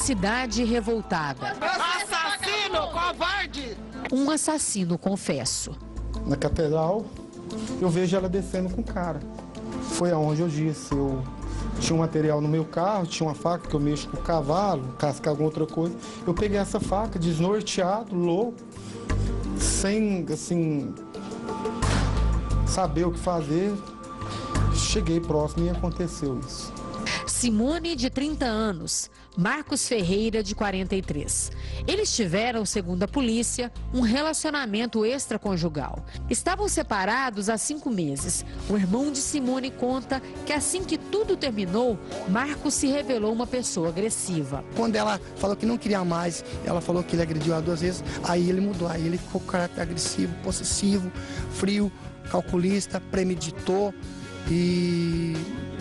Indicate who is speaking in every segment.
Speaker 1: Cidade revoltada.
Speaker 2: Assassino, covarde!
Speaker 1: Um assassino, confesso.
Speaker 3: Na catedral, eu vejo ela descendo com o cara. Foi aonde eu disse, eu tinha um material no meu carro, tinha uma faca que eu mexo com o cavalo, cascar alguma outra coisa. Eu peguei essa faca, desnorteado, louco, sem, assim, saber o que fazer. Cheguei próximo e aconteceu isso.
Speaker 1: Simone, de 30 anos, Marcos Ferreira, de 43. Eles tiveram, segundo a polícia, um relacionamento extraconjugal. Estavam separados há 5 meses. O irmão de Simone conta que assim que tudo terminou, Marcos se revelou uma pessoa agressiva.
Speaker 4: Quando ela falou que não queria mais, ela falou que ele agrediu ela 2 vezes, aí ele mudou, aí ele ficou com caráter agressivo, possessivo, frio, calculista, premeditou e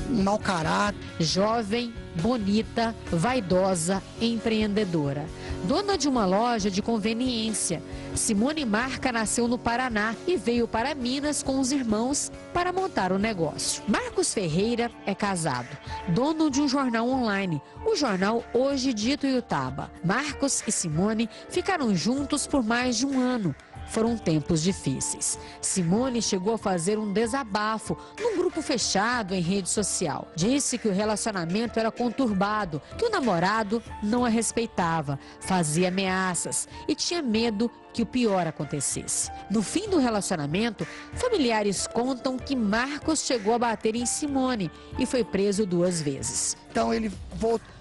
Speaker 4: mau caráter.
Speaker 1: Jovem, bonita, vaidosa, empreendedora. Dona de uma loja de conveniência, Simone Marca nasceu no Paraná e veio para Minas com os irmãos para montar o negócio. Marcos Ferreira é casado, dono de um jornal online, o jornal Hoje de Ituiutaba. Marcos e Simone ficaram juntos por mais de 1 ano. Foram tempos difíceis. Simone chegou a fazer um desabafo num grupo fechado em rede social. Disse que o relacionamento era conturbado, que o namorado não a respeitava, fazia ameaças e tinha medo que o pior acontecesse. No fim do relacionamento, familiares contam que Marcos chegou a bater em Simone e foi preso 2 vezes.
Speaker 4: Então ele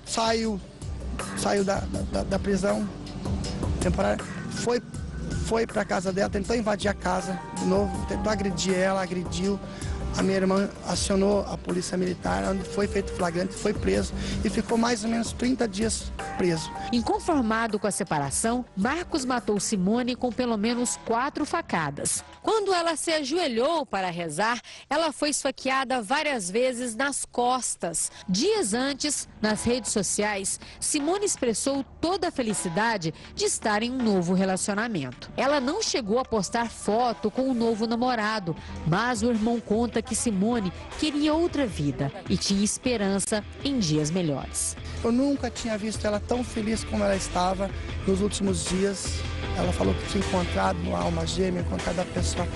Speaker 4: saiu da prisão temporária, foi para a casa dela, tentou invadir a casa de novo, tentou agredir ela, agrediu. A minha irmã acionou a polícia militar, onde foi feito flagrante, foi preso e ficou mais ou menos 30 dias preso.
Speaker 1: Inconformado com a separação, Marcos matou Simone com pelo menos 4 facadas. Quando ela se ajoelhou para rezar, ela foi esfaqueada várias vezes nas costas. Dias antes, nas redes sociais, Simone expressou toda a felicidade de estar em um novo relacionamento. Ela não chegou a postar foto com o novo namorado, mas o irmão conta que Simone queria outra vida e tinha esperança em dias melhores.
Speaker 4: Eu nunca tinha visto ela tão feliz como ela estava nos últimos dias. Ela falou que tinha encontrado uma alma gêmea, encontrado a pessoa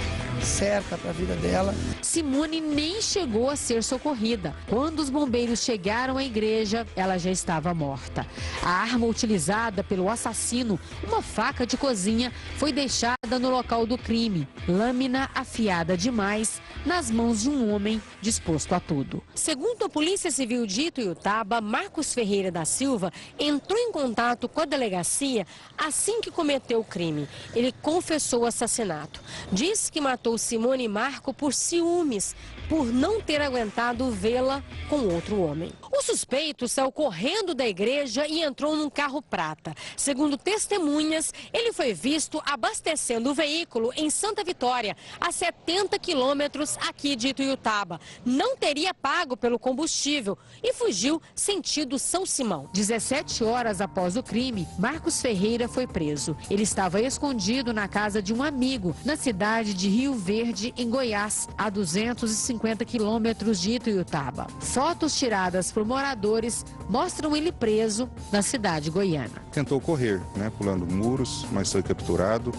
Speaker 4: certa para a vida dela.
Speaker 1: Simone nem chegou a ser socorrida. Quando os bombeiros chegaram à igreja, ela já estava morta. A arma utilizada pelo assassino, uma faca de cozinha, foi deixada no local do crime. Lâmina afiada demais nas mãos de um homem disposto a tudo. Segundo a Polícia Civil de Ituiutaba, Marcos Ferreira da Silva entrou em contato com a delegacia assim que cometeu o crime. Ele confessou o assassinato. Diz que matou Simone Marco por ciúmes, por não ter aguentado vê-la com outro homem. O suspeito saiu correndo da igreja e entrou num carro prata. Segundo testemunhas, ele foi visto abastecendo o veículo em Santa Vitória, a 70 quilômetros aqui de Ituiutaba. Não teria pago pelo combustível e fugiu sentido São Simão. 17 horas após o crime, Marcos Ferreira foi preso. Ele estava escondido na casa de um amigo, na cidade de Rio Verde, em Goiás, a 250 quilômetros de Ituiutaba. Fotos tiradas por moradores mostram ele preso na cidade goiana.
Speaker 5: Tentou correr, pulando muros, mas foi capturado.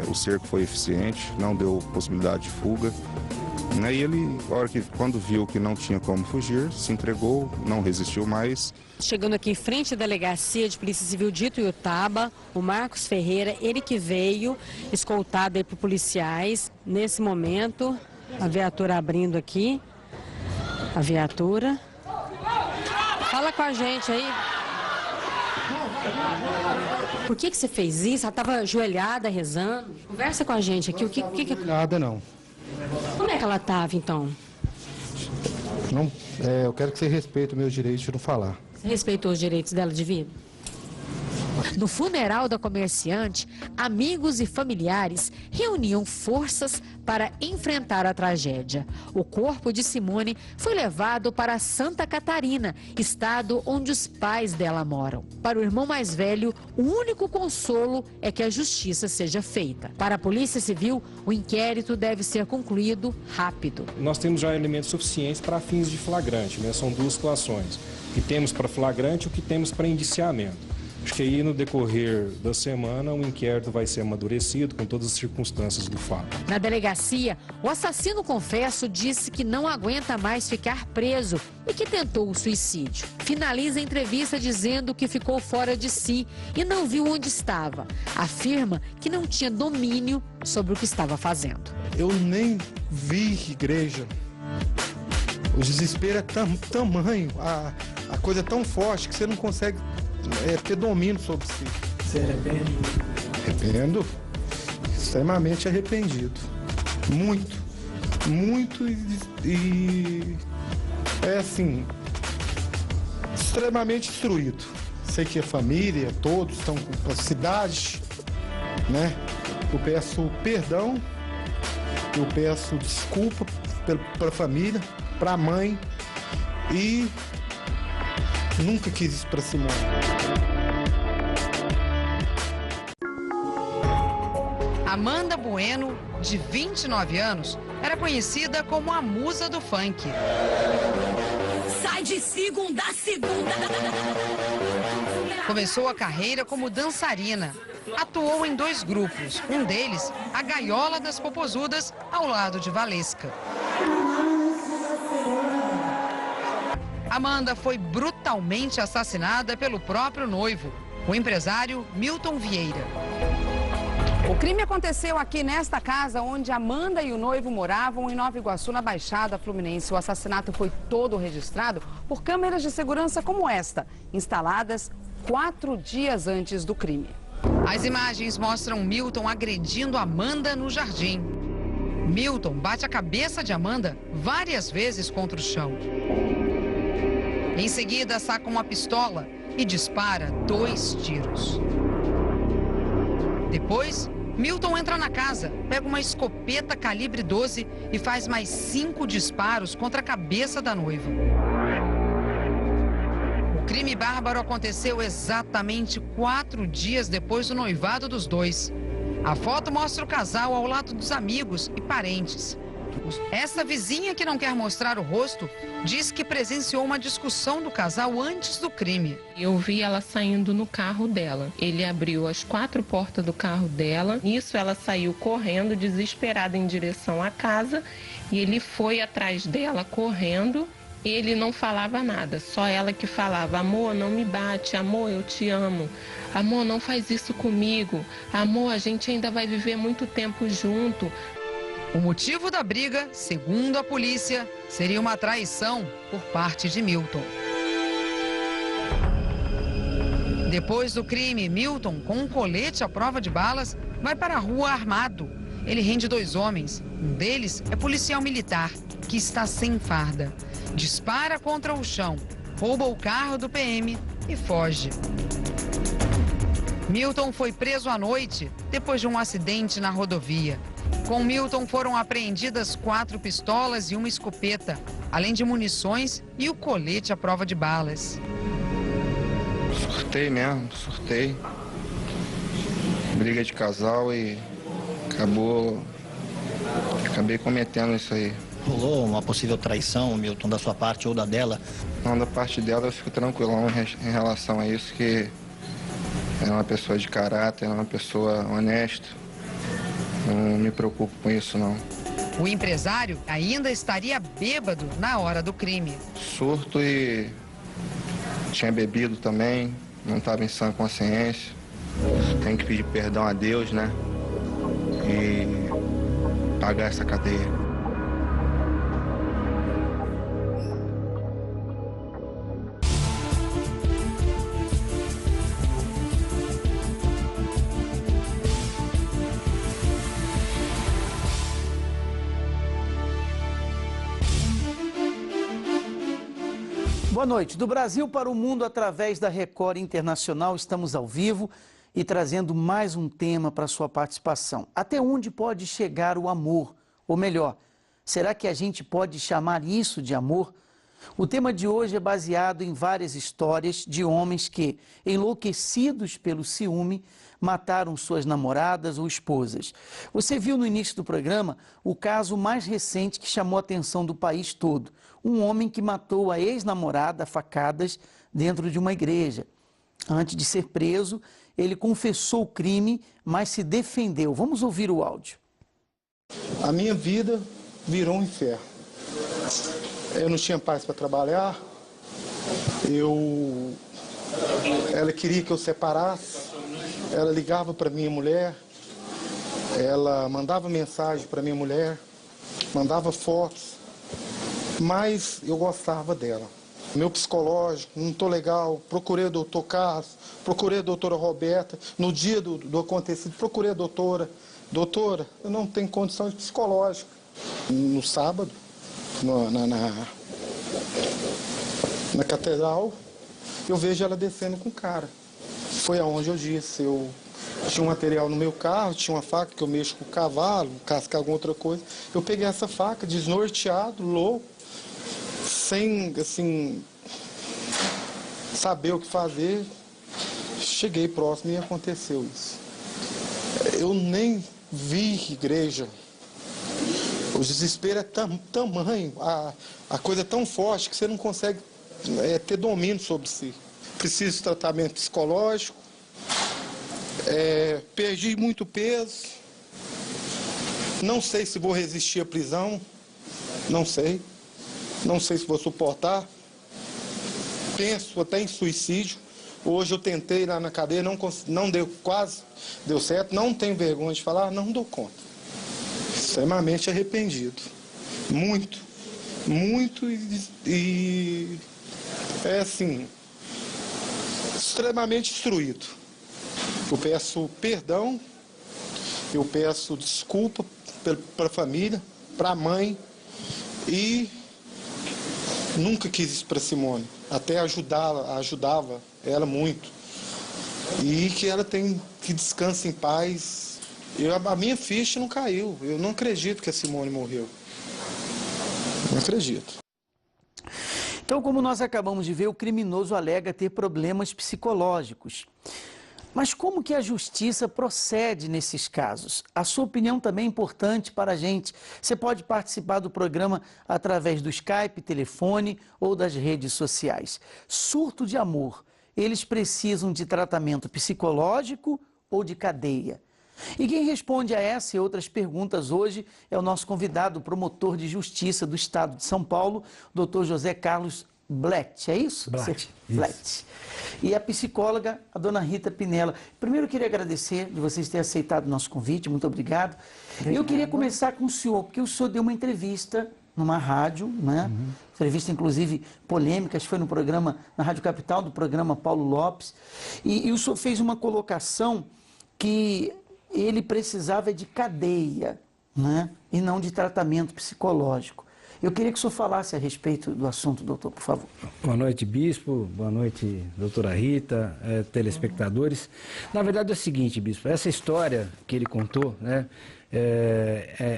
Speaker 5: O cerco foi eficiente, não deu possibilidade de fuga. E ele, quando viu que não tinha como fugir, se entregou, não resistiu mais.
Speaker 1: Chegando aqui em frente à delegacia de Polícia Civil de Ituiutaba, o Marcos Ferreira, ele que veio escoltado aí por policiais. Nesse momento, a viatura abrindo aqui, a viatura. Fala com a gente aí. Por que você fez isso? Ela estava ajoelhada, rezando? Conversa com a gente aqui. O que...
Speaker 3: Nada, não.
Speaker 1: Como é que ela estava, então?
Speaker 3: Não, eu quero que você respeite o meu direito de não falar.
Speaker 1: Você respeitou os direitos dela de vida? No funeral da comerciante, amigos e familiares reuniam forças para enfrentar a tragédia. O corpo de Simone foi levado para Santa Catarina, estado onde os pais dela moram. Para o irmão mais velho, o único consolo é que a justiça seja feita. Para a Polícia Civil, o inquérito deve ser concluído rápido.
Speaker 6: Nós temos já elementos suficientes para fins de flagrante, são 2 situações. que temos para flagrante e o que temos para indiciamento. Acho que aí no decorrer da semana o inquérito vai ser amadurecido com todas as circunstâncias do fato.
Speaker 1: Na delegacia, o assassino confesso disse que não aguenta mais ficar preso e que tentou o suicídio. Finaliza a entrevista dizendo que ficou fora de si e não viu onde estava. Afirma que não tinha domínio sobre o que estava fazendo.
Speaker 3: Eu nem vi igreja. O desespero é tamanho, a coisa é tão forte que você não consegue ter domínio sobre si.
Speaker 4: Você arrepende?
Speaker 3: Arrependo. Extremamente arrependido. Muito. Muito e é assim, extremamente destruído. Sei que a família, todos estão com a cidade, né? Eu peço perdão, eu peço desculpa para a família, para a mãe e nunca quis isso para Simone.
Speaker 7: Amanda Bueno, de 29 anos, era conhecida como a musa do funk.
Speaker 8: Sai de segunda a segunda.
Speaker 7: Começou a carreira como dançarina. Atuou em 2 grupos, um deles, a Gaiola das Popozudas, ao lado de Valesca. Amanda foi brutalmente assassinada pelo próprio noivo, o empresário Milton Vieira. O crime aconteceu aqui nesta casa onde Amanda e o noivo moravam, em Nova Iguaçu, na Baixada Fluminense. O assassinato foi todo registrado por câmeras de segurança como esta, instaladas 4 dias antes do crime. As imagens mostram Milton agredindo Amanda no jardim. Milton bate a cabeça de Amanda várias vezes contra o chão. Em seguida, saca uma pistola e dispara 2 tiros. Depois, Milton entra na casa, pega uma escopeta calibre 12 e faz mais 5 disparos contra a cabeça da noiva. O crime bárbaro aconteceu exatamente 4 dias depois do noivado dos dois. A foto mostra o casal ao lado dos amigos e parentes. Essa vizinha, que não quer mostrar o rosto, diz que presenciou uma discussão do casal antes do crime.
Speaker 9: Eu vi ela saindo no carro dela. Ele abriu as 4 portas do carro dela. Nisso, ela saiu correndo, desesperada, em direção à casa. E ele foi atrás dela correndo. Ele não falava nada, só ela que falava: amor, não me bate, amor, eu te amo, amor, não faz isso comigo, amor, a gente ainda vai viver muito tempo junto.
Speaker 7: O motivo da briga, segundo a polícia, seria uma traição por parte de Milton. Depois do crime, Milton, com um colete à prova de balas, vai para a rua armado. Ele rende 2 homens. Um deles é policial militar, que está sem farda. Dispara contra o chão, rouba o carro do PM e foge. Milton foi preso à noite, depois de um acidente na rodovia. Com Milton foram apreendidas 4 pistolas e uma escopeta, além de munições e o colete à prova de balas.
Speaker 5: Surtei mesmo, surtei. Briga de casal e acabei cometendo isso aí.
Speaker 10: Rolou uma possível traição, Milton, da sua parte ou da dela?
Speaker 5: Não, da parte dela eu fico tranquilão em relação a isso, que é uma pessoa de caráter, é uma pessoa honesta. Não me preocupo com isso, não.
Speaker 7: O empresário ainda estaria bêbado na hora do crime.
Speaker 5: Surto e tinha bebido também, não estava em sã consciência. Tem que pedir perdão a Deus, né? E pagar essa cadeia.
Speaker 11: Boa noite. Do Brasil para o mundo, através da Record Internacional, estamos ao vivo e trazendo mais um tema para sua participação. Até onde pode chegar o amor? Ou melhor, será que a gente pode chamar isso de amor? O tema de hoje é baseado em várias histórias de homens que, enlouquecidos pelo ciúme, mataram suas namoradas ou esposas. Você viu no início do programa o caso mais recente que chamou a atenção do país todo. um homem que matou a ex-namorada a facadas dentro de uma igreja. Antes de ser preso, ele confessou o crime, mas se defendeu. Vamos ouvir o áudio.
Speaker 3: A minha vida virou um inferno. Eu não tinha paz para trabalhar. Ela queria que eu separasse. Ela ligava para minha mulher. Ela mandava mensagem para minha mulher. Mandava fotos. Mas eu gostava dela. Meu psicológico, não estou legal, procurei o doutor Carlos, procurei a doutora Roberta, no dia do acontecido, procurei a doutora. Doutora, eu não tenho condições psicológicas. No sábado, na catedral, eu vejo ela descendo com o cara. Foi aonde eu disse, eu tinha um material no meu carro, tinha uma faca que eu mexo com o cavalo, cascar alguma outra coisa. Eu peguei essa faca, desnorteado, louco, sem, assim, saber o que fazer, cheguei próximo e aconteceu isso. Eu nem vi igreja. O desespero é tamanho, a coisa é tão forte que você não consegue ter domínio sobre si. Preciso de tratamento psicológico, perdi muito peso, não sei se vou resistir à prisão, não sei se vou suportar, penso até em suicídio. Hoje eu tentei lá na cadeia, não deu, quase deu certo, não tenho vergonha de falar, não dou conta. Extremamente arrependido, muito e é assim, extremamente destruído. Eu peço perdão, eu peço desculpa para a família, para a mãe e nunca quis isso para Simone, até ajudava ela muito. E que ela que descanse em paz. A minha ficha não caiu, eu não acredito que a Simone morreu. Não acredito.
Speaker 11: Então, como nós acabamos de ver, o criminoso alega ter problemas psicológicos. Mas como que a justiça procede nesses casos? A sua opinião também é importante para a gente. Você pode participar do programa através do Skype, telefone ou das redes sociais. Surto de amor. Eles precisam de tratamento psicológico ou de cadeia? E quem responde a essa e outras perguntas hoje é o nosso convidado, o promotor de justiça do Estado de São Paulo, Dr. José Carlos Blatt, é isso? Blatt. E a psicóloga, a dona Rita Pinella. Primeiro eu queria agradecer de vocês terem aceitado o nosso convite, muito obrigado. Eu queria começar com o senhor, porque o senhor deu uma entrevista numa rádio, né? Entrevista inclusive polêmica, acho que foi no programa, na Rádio Capital, do programa Paulo Lopes, e o senhor fez uma colocação que ele precisava de cadeia, né? E não de tratamento psicológico. Eu queria que o senhor falasse a respeito do assunto, doutor, por favor.
Speaker 12: Boa noite, bispo. Boa noite, doutora Rita, telespectadores. Na verdade é o seguinte, bispo, essa história que ele contou, né?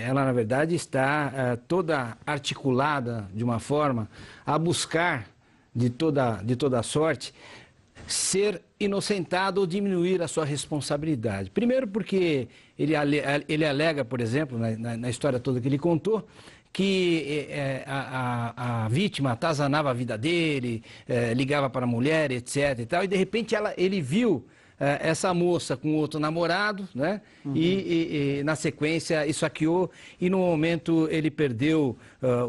Speaker 12: Ela, na verdade, está toda articulada de uma forma a buscar, de toda sorte, ser inocentado ou diminuir a sua responsabilidade. Primeiro porque ele alega, por exemplo, na história toda que ele contou, que a vítima atazanava a vida dele, ligava para a mulher, etc. e tal, e de repente ele viu essa moça com outro namorado, né? E na sequência esfaqueou e no momento ele perdeu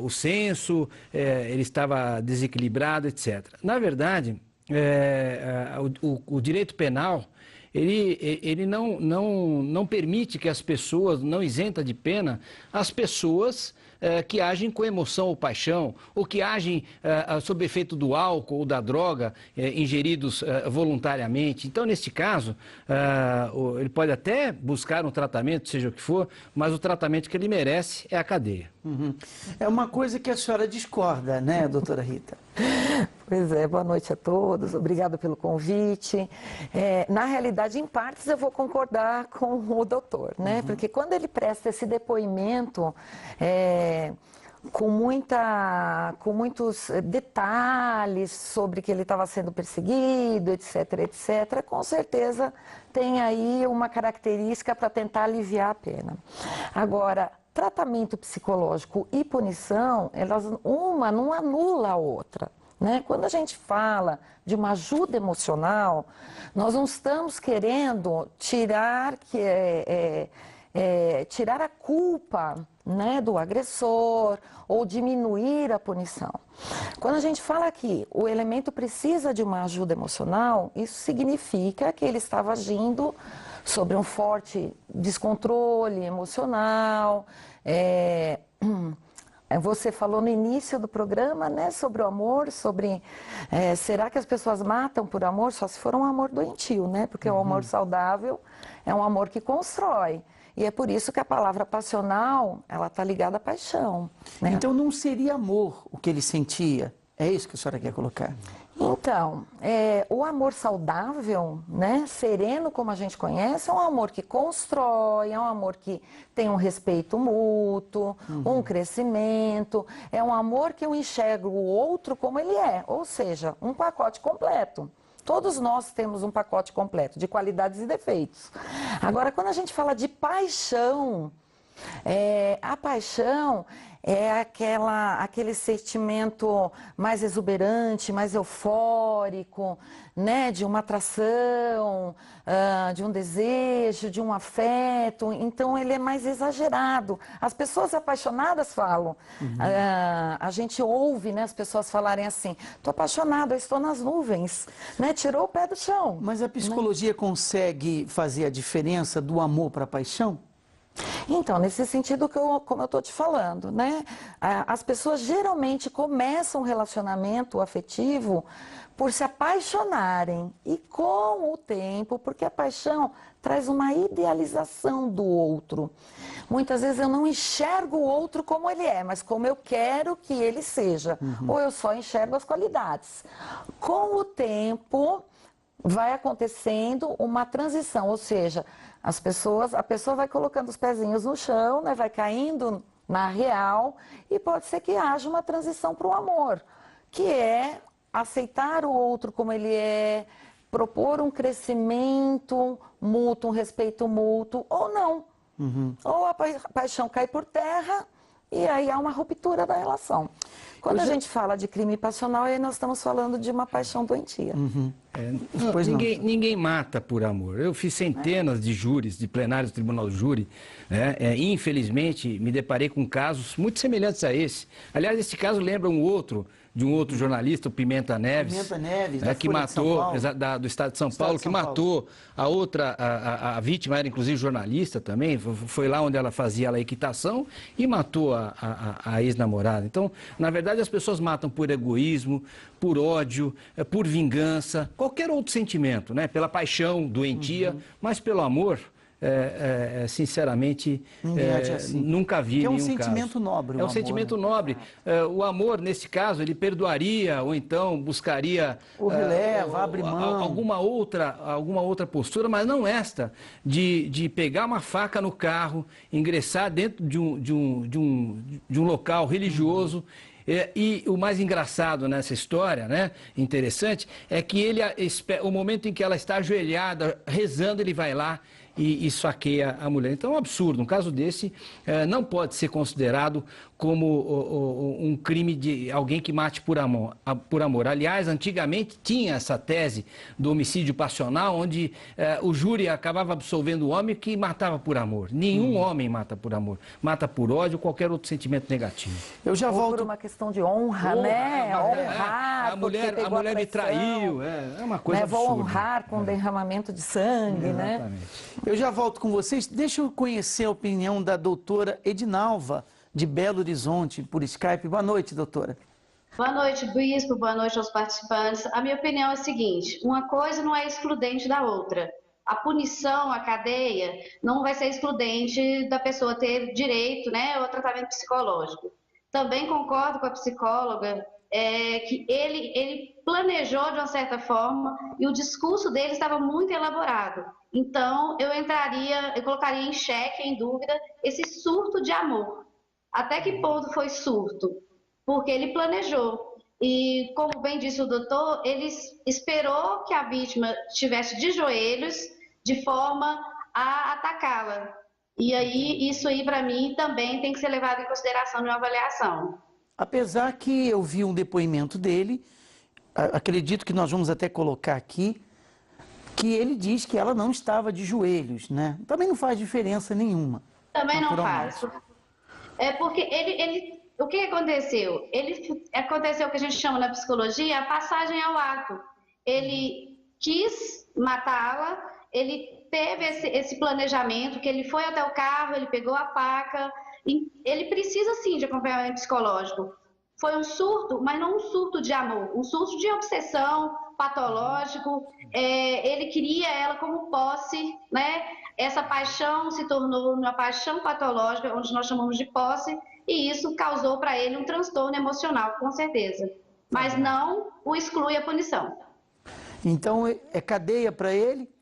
Speaker 12: o senso, ele estava desequilibrado, etc. Na verdade, o direito penal ele não permite que as pessoas, não isenta de pena as pessoas que agem com emoção ou paixão, ou que agem sob efeito do álcool ou da droga, ingeridos voluntariamente. Então, neste caso, ele pode até buscar um tratamento, seja o que for, mas o tratamento que ele merece é a cadeia.
Speaker 11: É uma coisa que a senhora discorda, né, doutora Rita?
Speaker 13: Pois é, boa noite a todos, obrigada pelo convite. Na realidade, em partes, eu vou concordar com o doutor, né? Porque quando ele presta esse depoimento com muitos detalhes sobre que ele estava sendo perseguido, etc, etc, com certeza tem aí uma característica para tentar aliviar a pena. Agora, tratamento psicológico e punição, uma não anula a outra. Né? Quando a gente fala de uma ajuda emocional, nós não estamos querendo tirar a culpa, né, do agressor ou diminuir a punição. Quando a gente fala que o elemento precisa de uma ajuda emocional, isso significa que ele estava agindo sobre um forte descontrole emocional. Você falou no início do programa, né, sobre o amor, sobre será que as pessoas matam por amor? Só se for um amor doentio, né? Porque o amor saudável é um amor que constrói. E é por isso que a palavra passional, ela está ligada à paixão. Né?
Speaker 11: Então não seria amor o que ele sentia? É isso que a senhora quer colocar?
Speaker 13: Então, o amor saudável, né, sereno como a gente conhece, é um amor que constrói, é um amor que tem um respeito mútuo, um crescimento, é um amor que eu enxergo o outro como ele é, ou seja, um pacote completo. Todos nós temos um pacote completo de qualidades e defeitos. Agora, quando a gente fala de paixão, a paixão é aquele sentimento mais exuberante, mais eufórico, né? De uma atração, de um desejo, de um afeto. Então, ele é mais exagerado. As pessoas apaixonadas falam. A gente ouve, né, as pessoas falarem assim, estou apaixonada, eu estou nas nuvens. Né? Tirou o pé do chão.
Speaker 11: Mas a psicologia consegue fazer a diferença do amor para a paixão?
Speaker 13: Então, nesse sentido como eu estou te falando, né? As pessoas geralmente começam um relacionamento afetivo por se apaixonarem e com o tempo, porque a paixão traz uma idealização do outro. Muitas vezes eu não enxergo o outro como ele é, mas como eu quero que ele seja, ou eu só enxergo as qualidades. Com o tempo vai acontecendo uma transição, ou seja, a pessoa vai colocando os pezinhos no chão, né, vai caindo na real e pode ser que haja uma transição para o amor, que é aceitar o outro como ele é, propor um crescimento mútuo, um respeito mútuo, ou não. Ou a paixão cai por terra e aí há uma ruptura da relação. Quando a gente fala de crime passional, aí nós estamos falando de uma paixão doentia.
Speaker 12: Ninguém mata por amor. Eu fiz centenas de júris, de plenários do Tribunal do Júri. Infelizmente, me deparei com casos muito semelhantes a esse. Aliás, esse caso lembra de um outro jornalista, o Pimenta Neves, que matou, do Estado de São Paulo, que matou a outra, a vítima era inclusive jornalista também, foi lá onde ela fazia a equitação e matou a ex-namorada. Então, na verdade, as pessoas matam por egoísmo, por ódio, por vingança, qualquer outro sentimento, né? Pela paixão doentia, mas pelo amor. Sinceramente, nunca vi nenhum caso. É um sentimento nobre. É um sentimento nobre. O amor, nesse caso, ele perdoaria ou então buscaria
Speaker 11: abre mão.
Speaker 12: Alguma outra postura, mas não esta, de pegar uma faca no carro, ingressar dentro de um local religioso. E o mais engraçado nessa história, né, interessante, é que o momento em que ela está ajoelhada, rezando, ele vai lá e esfaqueia a mulher. Então é um absurdo. Um caso desse não pode ser considerado como um crime de alguém que mate por amor. Aliás, antigamente tinha essa tese do homicídio passional, onde o júri acabava absolvendo o homem que matava por amor. Nenhum homem mata por amor. Mata por ódio ou qualquer outro sentimento negativo.
Speaker 13: Eu já volto... por uma questão de honra, né? Honrar,
Speaker 12: a mulher me traiu. É uma coisa absurda.
Speaker 13: Vou honrar com derramamento de sangue, né?
Speaker 11: Eu já volto com vocês. Deixa eu conhecer a opinião da doutora Edinalva, de Belo Horizonte, por Skype. Boa noite, doutora.
Speaker 14: Boa noite, bispo. Boa noite aos participantes. A minha opinião é a seguinte: uma coisa não é excludente da outra. A punição, a cadeia, não vai ser excludente da pessoa ter direito, né, ao tratamento psicológico. Também concordo com a psicóloga que ele planejou de uma certa forma e o discurso dele estava muito elaborado. Então, eu colocaria em xeque, em dúvida, esse surto de amor. Até que ponto foi surto? Porque ele planejou. E, como bem disse o doutor, ele esperou que a vítima estivesse de joelhos de forma a atacá-la. E aí, isso aí, para mim, também tem que ser levado em consideração numa avaliação.
Speaker 11: Apesar que eu vi um depoimento dele, acredito que nós vamos até colocar aqui, que ele diz que ela não estava de joelhos, né? Também não faz diferença nenhuma.
Speaker 14: Também não faz. É porque o que aconteceu? Aconteceu o que a gente chama na psicologia a passagem ao ato. Ele quis matá-la, ele teve esse planejamento, que ele foi até o carro, ele pegou a faca, ele precisa sim de acompanhamento psicológico. Foi um surto, mas não um surto de amor, um surto de obsessão, patológico. Ele queria ela como posse, né? Essa paixão se tornou uma paixão patológica, onde nós chamamos de posse, e isso causou para ele um transtorno emocional, com certeza. Mas não o exclui a punição.
Speaker 11: Então, é cadeia para ele?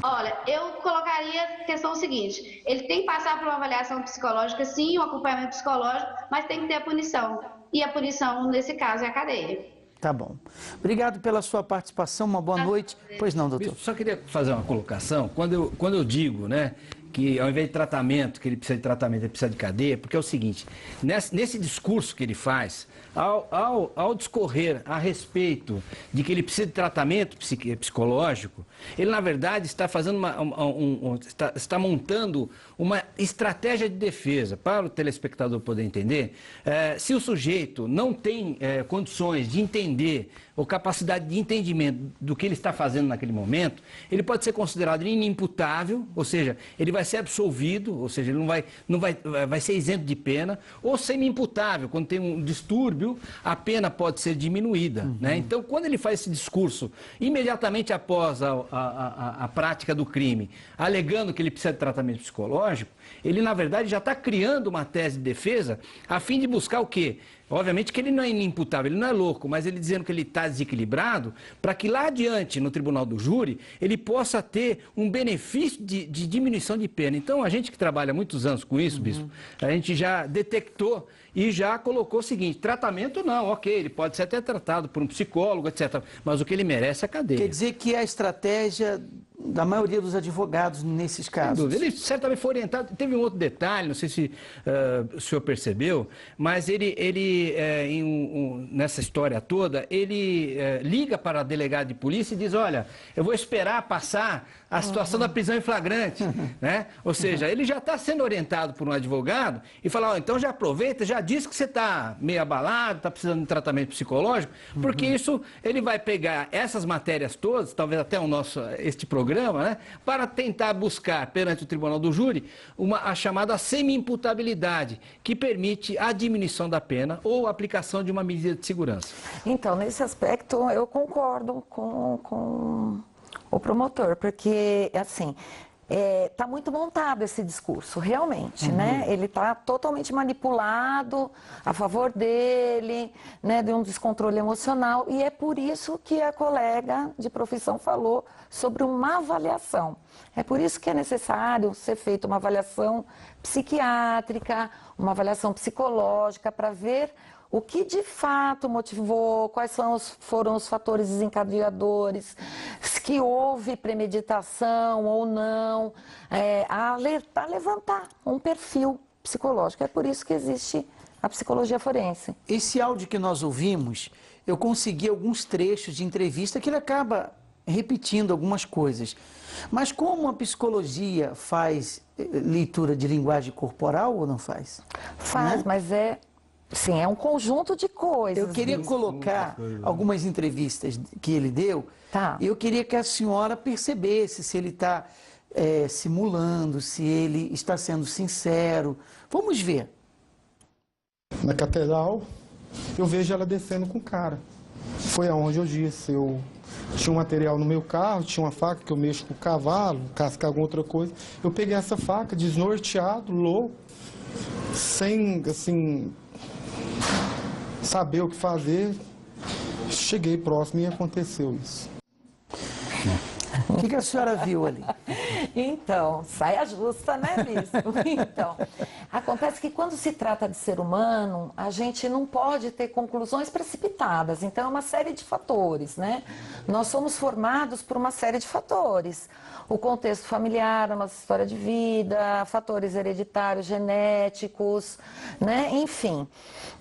Speaker 14: Olha, eu colocaria a questão seguinte, ele tem que passar por uma avaliação psicológica, sim, um acompanhamento psicológico, mas tem que ter a punição. E a punição, nesse caso, é a cadeia.
Speaker 11: Tá bom. Obrigado pela sua participação, uma boa noite. Pois não, doutor.
Speaker 12: Só queria fazer uma colocação. Quando eu digo, né, que ao invés de tratamento, que ele precisa de tratamento, ele precisa de cadeia, porque é o seguinte, nesse discurso que ele faz, ao discorrer a respeito de que ele precisa de tratamento psicológico, ele na verdade está fazendo está montando uma estratégia de defesa para o telespectador poder entender. Se o sujeito não tem condições de entender ou capacidade de entendimento do que ele está fazendo naquele momento, ele pode ser considerado inimputável, ou seja, ele vai ser absolvido, ou seja, ele vai ser isento de pena, ou semi-imputável, quando tem um distúrbio, a pena pode ser diminuída. Né? Então, quando ele faz esse discurso, imediatamente após a prática do crime, alegando que ele precisa de tratamento psicológico, ele, na verdade, já está criando uma tese de defesa a fim de buscar o quê? Obviamente que ele não é inimputável, ele não é louco, mas ele dizendo que ele está desequilibrado, para que lá adiante, no tribunal do júri, ele possa ter um benefício de diminuição de pena. Então, a gente que trabalha há muitos anos com isso, bispo, a gente já detectou e já colocou o seguinte, tratamento não, ok, ele pode ser até tratado por um psicólogo, etc., mas o que ele merece é a cadeia.
Speaker 11: Quer dizer que a estratégia da maioria dos advogados nesses casos.
Speaker 12: Ele certamente foi orientado. Teve um outro detalhe, não sei se o senhor percebeu, mas nessa história toda, ele liga para a delegada de polícia e diz, olha, eu vou esperar passar a situação da prisão em flagrante, né? Ou seja, ele já está sendo orientado por um advogado e fala, então já aproveita, já diz que você está meio abalado, está precisando de tratamento psicológico, porque isso, ele vai pegar essas matérias todas, talvez até este programa, né? Para tentar buscar perante o tribunal do júri a chamada semi-imputabilidade, que permite a diminuição da pena ou a aplicação de uma medida de segurança.
Speaker 13: Então, nesse aspecto, eu concordo com o promotor, porque, assim, está muito montado esse discurso, realmente, né? Ele está totalmente manipulado a favor dele, né? De um descontrole emocional, e é por isso que a colega de profissão falou sobre uma avaliação. É por isso que é necessário ser feita uma avaliação psiquiátrica, uma avaliação psicológica, para ver o que de fato motivou, quais foram os fatores desencadeadores, que houve premeditação ou não, a levantar um perfil psicológico. É por isso que existe a psicologia forense.
Speaker 11: Esse áudio que nós ouvimos, eu consegui alguns trechos de entrevista que ele acaba repetindo algumas coisas. Mas como a psicologia faz leitura de linguagem corporal ou não faz?
Speaker 13: Faz, né? Mas sim, é um conjunto de coisas.
Speaker 11: Eu queria colocar algumas entrevistas que ele deu.
Speaker 13: Tá.
Speaker 11: Eu queria que a senhora percebesse se ele está simulando, se ele está sendo sincero. Vamos ver.
Speaker 3: Na catedral, eu vejo ela descendo com o cara. Foi aonde eu disse, eu tinha um material no meu carro, tinha uma faca que eu mexo com o cavalo, casca alguma outra coisa. Eu peguei essa faca, desnorteado, louco, sem, assim, saber o que fazer. Cheguei próximo e aconteceu isso.
Speaker 11: O que a senhora viu ali?
Speaker 13: Então, saia justa, né, Bispo? Então, acontece que quando se trata de ser humano, a gente não pode ter conclusões precipitadas. Então, é uma série de fatores, né? Nós somos formados por uma série de fatores. O contexto familiar, a nossa história de vida, fatores hereditários, genéticos, né? Enfim,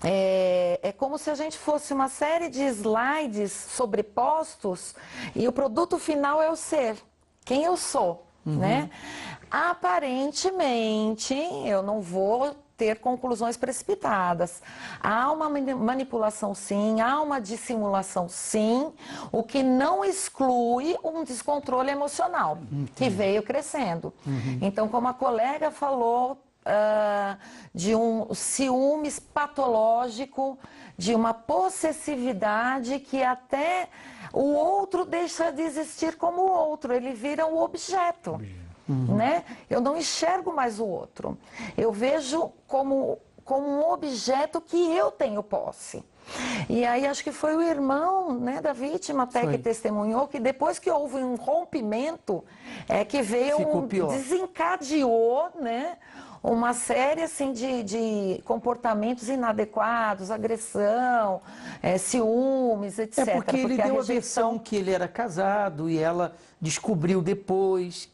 Speaker 13: é como se a gente fosse uma série de slides sobrepostos e o produto final é o ser, quem eu sou, né? Aparentemente, eu não vou ter conclusões precipitadas. Há uma manipulação sim, há uma dissimulação sim, o que não exclui um descontrole emocional que veio crescendo. Então, como a colega falou, de um ciúmes patológico, de uma possessividade que até o outro deixa de existir como o outro, ele vira um objeto. Né? Eu não enxergo mais o outro. Eu vejo como um objeto que eu tenho posse. E aí acho que foi o irmão, né, da vítima até que testemunhou que depois que houve um rompimento, que veio desencadeou, né, uma série assim, de comportamentos inadequados, agressão, ciúmes, etc.
Speaker 11: Porque ele deu a versão que ele era casado e ela descobriu depois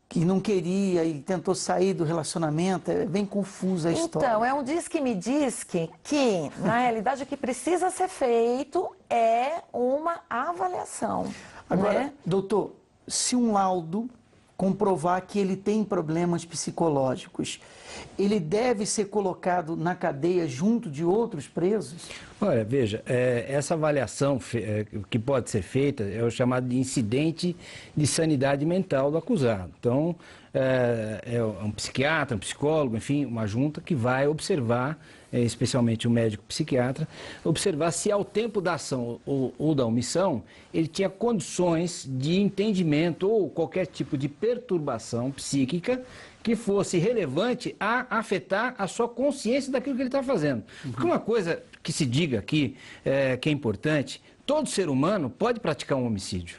Speaker 11: que não queria e tentou sair do relacionamento. É bem confusa a história.
Speaker 13: Então, é um diz-que-me-diz-que que, na realidade, o que precisa ser feito é uma avaliação.
Speaker 11: Agora,
Speaker 13: né?
Speaker 11: doutor, se um laudo comprovar que ele tem problemas psicológicos, ele deve ser colocado na cadeia junto de outros presos?
Speaker 12: Olha, veja, essa avaliação que pode ser feita é o chamado de incidente de sanidade mental do acusado. Então, é um psiquiatra, um psicólogo, enfim, uma junta que vai observar, especialmente o médico psiquiatra, observar se ao tempo da ação ou da omissão ele tinha condições de entendimento ou qualquer tipo de perturbação psíquica que fosse relevante a afetar a sua consciência daquilo que ele está fazendo. Porque uma coisa que se diga aqui, que é importante, todo ser humano pode praticar um homicídio.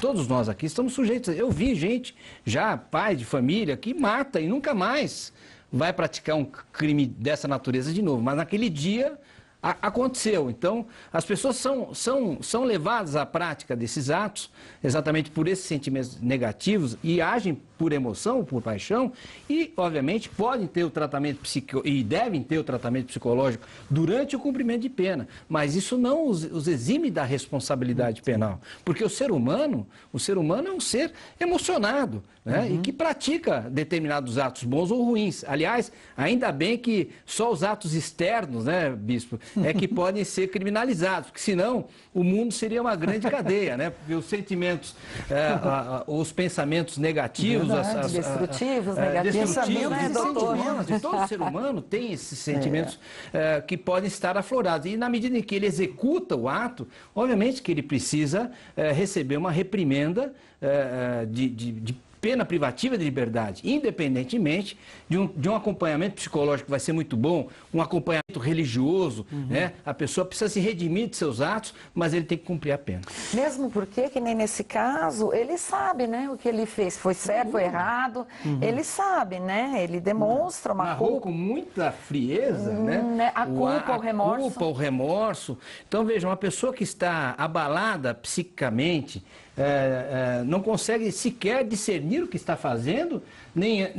Speaker 12: Todos nós aqui estamos sujeitos. Eu vi gente, já pai de família, que mata e nunca mais vai praticar um crime dessa natureza de novo. Mas naquele dia aconteceu. Então, as pessoas são levadas à prática desses atos exatamente por esses sentimentos negativos e agem por emoção, por paixão e, obviamente, podem ter o tratamento e devem ter o tratamento psicológico durante o cumprimento de pena. Mas isso não os exime da responsabilidade penal. Porque o ser humano é um ser emocionado, né? E que pratica determinados atos bons ou ruins. Aliás, ainda bem que só os atos externos, né, bispo, que podem ser criminalizados, porque senão o mundo seria uma grande cadeia, né? Porque os sentimentos, os pensamentos negativos,
Speaker 13: destrutivos, negativos,
Speaker 12: né, doutor? Todo ser humano tem esses sentimentos que podem estar aflorados. E na medida em que ele executa o ato, obviamente que ele precisa receber uma reprimenda de pena privativa de liberdade, independentemente de um acompanhamento psicológico que vai ser muito bom, um acompanhamento religioso, né? A pessoa precisa se redimir de seus atos, mas ele tem que cumprir a pena.
Speaker 13: Mesmo porque, que nem nesse caso, ele sabe, né, o que ele fez, foi certo, foi errado, ele sabe, né, ele demonstra uma culpa.
Speaker 12: Com muita frieza, né?
Speaker 13: A culpa, o remorso.
Speaker 12: Então, veja, uma pessoa que está abalada psiquicamente, não consegue sequer discernir o que está fazendo, nem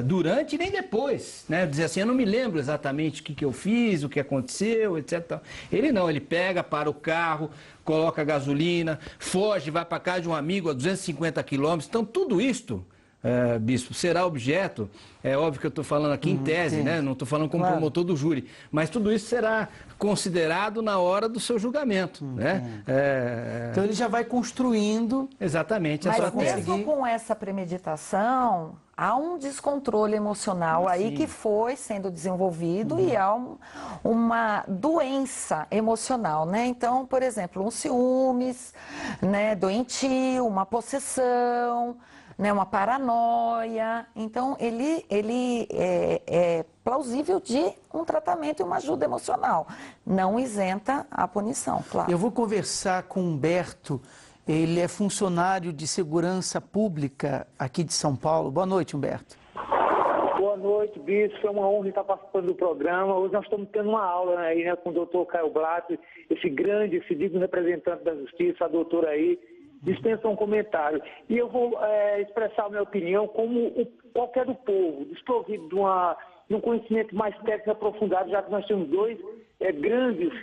Speaker 12: durante nem depois, né? Dizer assim, eu não me lembro exatamente o que eu fiz, o que aconteceu, etc. Ele não, ele pega, para o carro, coloca gasolina, foge, vai para casa de um amigo a 250 quilômetros. Então, tudo isto, bispo, será objeto, é óbvio que eu estou falando aqui em tese, né? Não estou falando como promotor do júri, mas tudo isso será considerado na hora do seu julgamento, né?
Speaker 11: Então ele já vai construindo.
Speaker 12: Exatamente.
Speaker 13: Mas mesmo com essa premeditação, há um descontrole emocional aí que foi sendo desenvolvido e há uma doença emocional, né? Então, por exemplo, um ciúmes, né, doentio, uma possessão, né, uma paranoia. Então, ele é plausível de um tratamento e uma ajuda emocional. Não isenta a punição, claro.
Speaker 11: Eu vou conversar com Humberto Ele é funcionário de segurança pública aqui de São Paulo. Boa noite, Humberto.
Speaker 15: Boa noite, bispo. É uma honra estar participando do programa. Hoje nós estamos tendo uma aula aí, né, com o doutor Caio Blatt, esse digno representante da justiça, a doutora aí. Dispensa um comentário. E eu vou expressar a minha opinião como qualquer do povo, desprovido de um conhecimento mais técnico aprofundado, já que nós temos dois grandes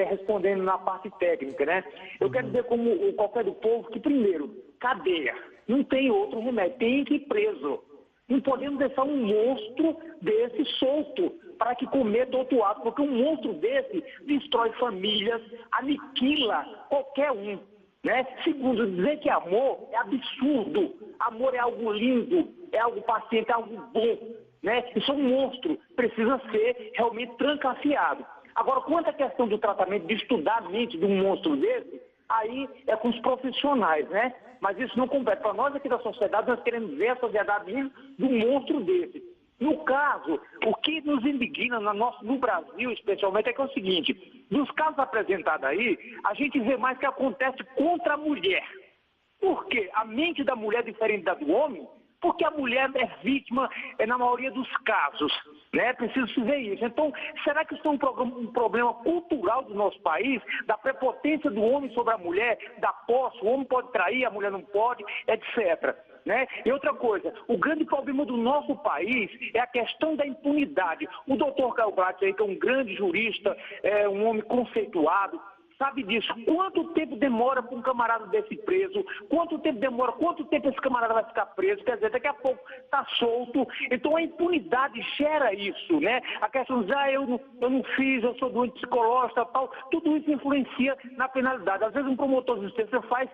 Speaker 15: respondendo na parte técnica, né? Eu quero dizer como qualquer do povo que, primeiro, cadeia. Não tem outro remédio, tem que ir preso. Não podemos deixar um monstro desse solto para que cometa outro ato, porque um monstro desse destrói famílias, aniquila qualquer um. Né? Segundo, dizer que amor é absurdo. Amor é algo lindo, é algo paciente, é algo bom. Né? Isso é um monstro, precisa ser realmente trancafiado. Agora, quanto à questão do tratamento, de estudar a mente de um monstro desse, aí é com os profissionais, né? Mas isso não compete. Para nós aqui da sociedade, nós queremos ver a sociedade livre de um monstro desse. No caso, o que nos indigna no Brasil, especialmente, é que é o seguinte: nos casos apresentados aí, a gente vê mais que acontece contra a mulher. Por quê? A mente da mulher é diferente da do homem? Porque a mulher é vítima na maioria dos casos, né? Preciso se ver isso. Então, será que isso é um problema cultural do nosso país, da prepotência do homem sobre a mulher, da posse, o homem pode trair, a mulher não pode, etc. Né? E outra coisa, o grande problema do nosso país é a questão da impunidade. O doutor Caio Blatt, que é um grande jurista, um homem conceituado, sabe disso. Quanto tempo demora para um camarada desse preso? Quanto tempo demora? Quanto tempo esse camarada vai ficar preso? Quer dizer, daqui a pouco está solto. Então a impunidade gera isso, né? A questão de, eu não fiz, eu sou doente psicológico, tal. Tudo isso influencia na penalidade. Às vezes um promotor de justiça faz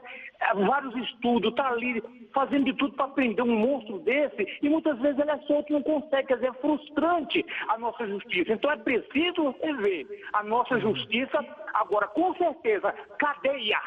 Speaker 15: vários estudos, está ali fazendo de tudo para prender um monstro desse e muitas vezes ele é solto e não consegue. Quer dizer, é frustrante a nossa justiça. Então é preciso rever a nossa justiça. Agora, com certeza, cadeia.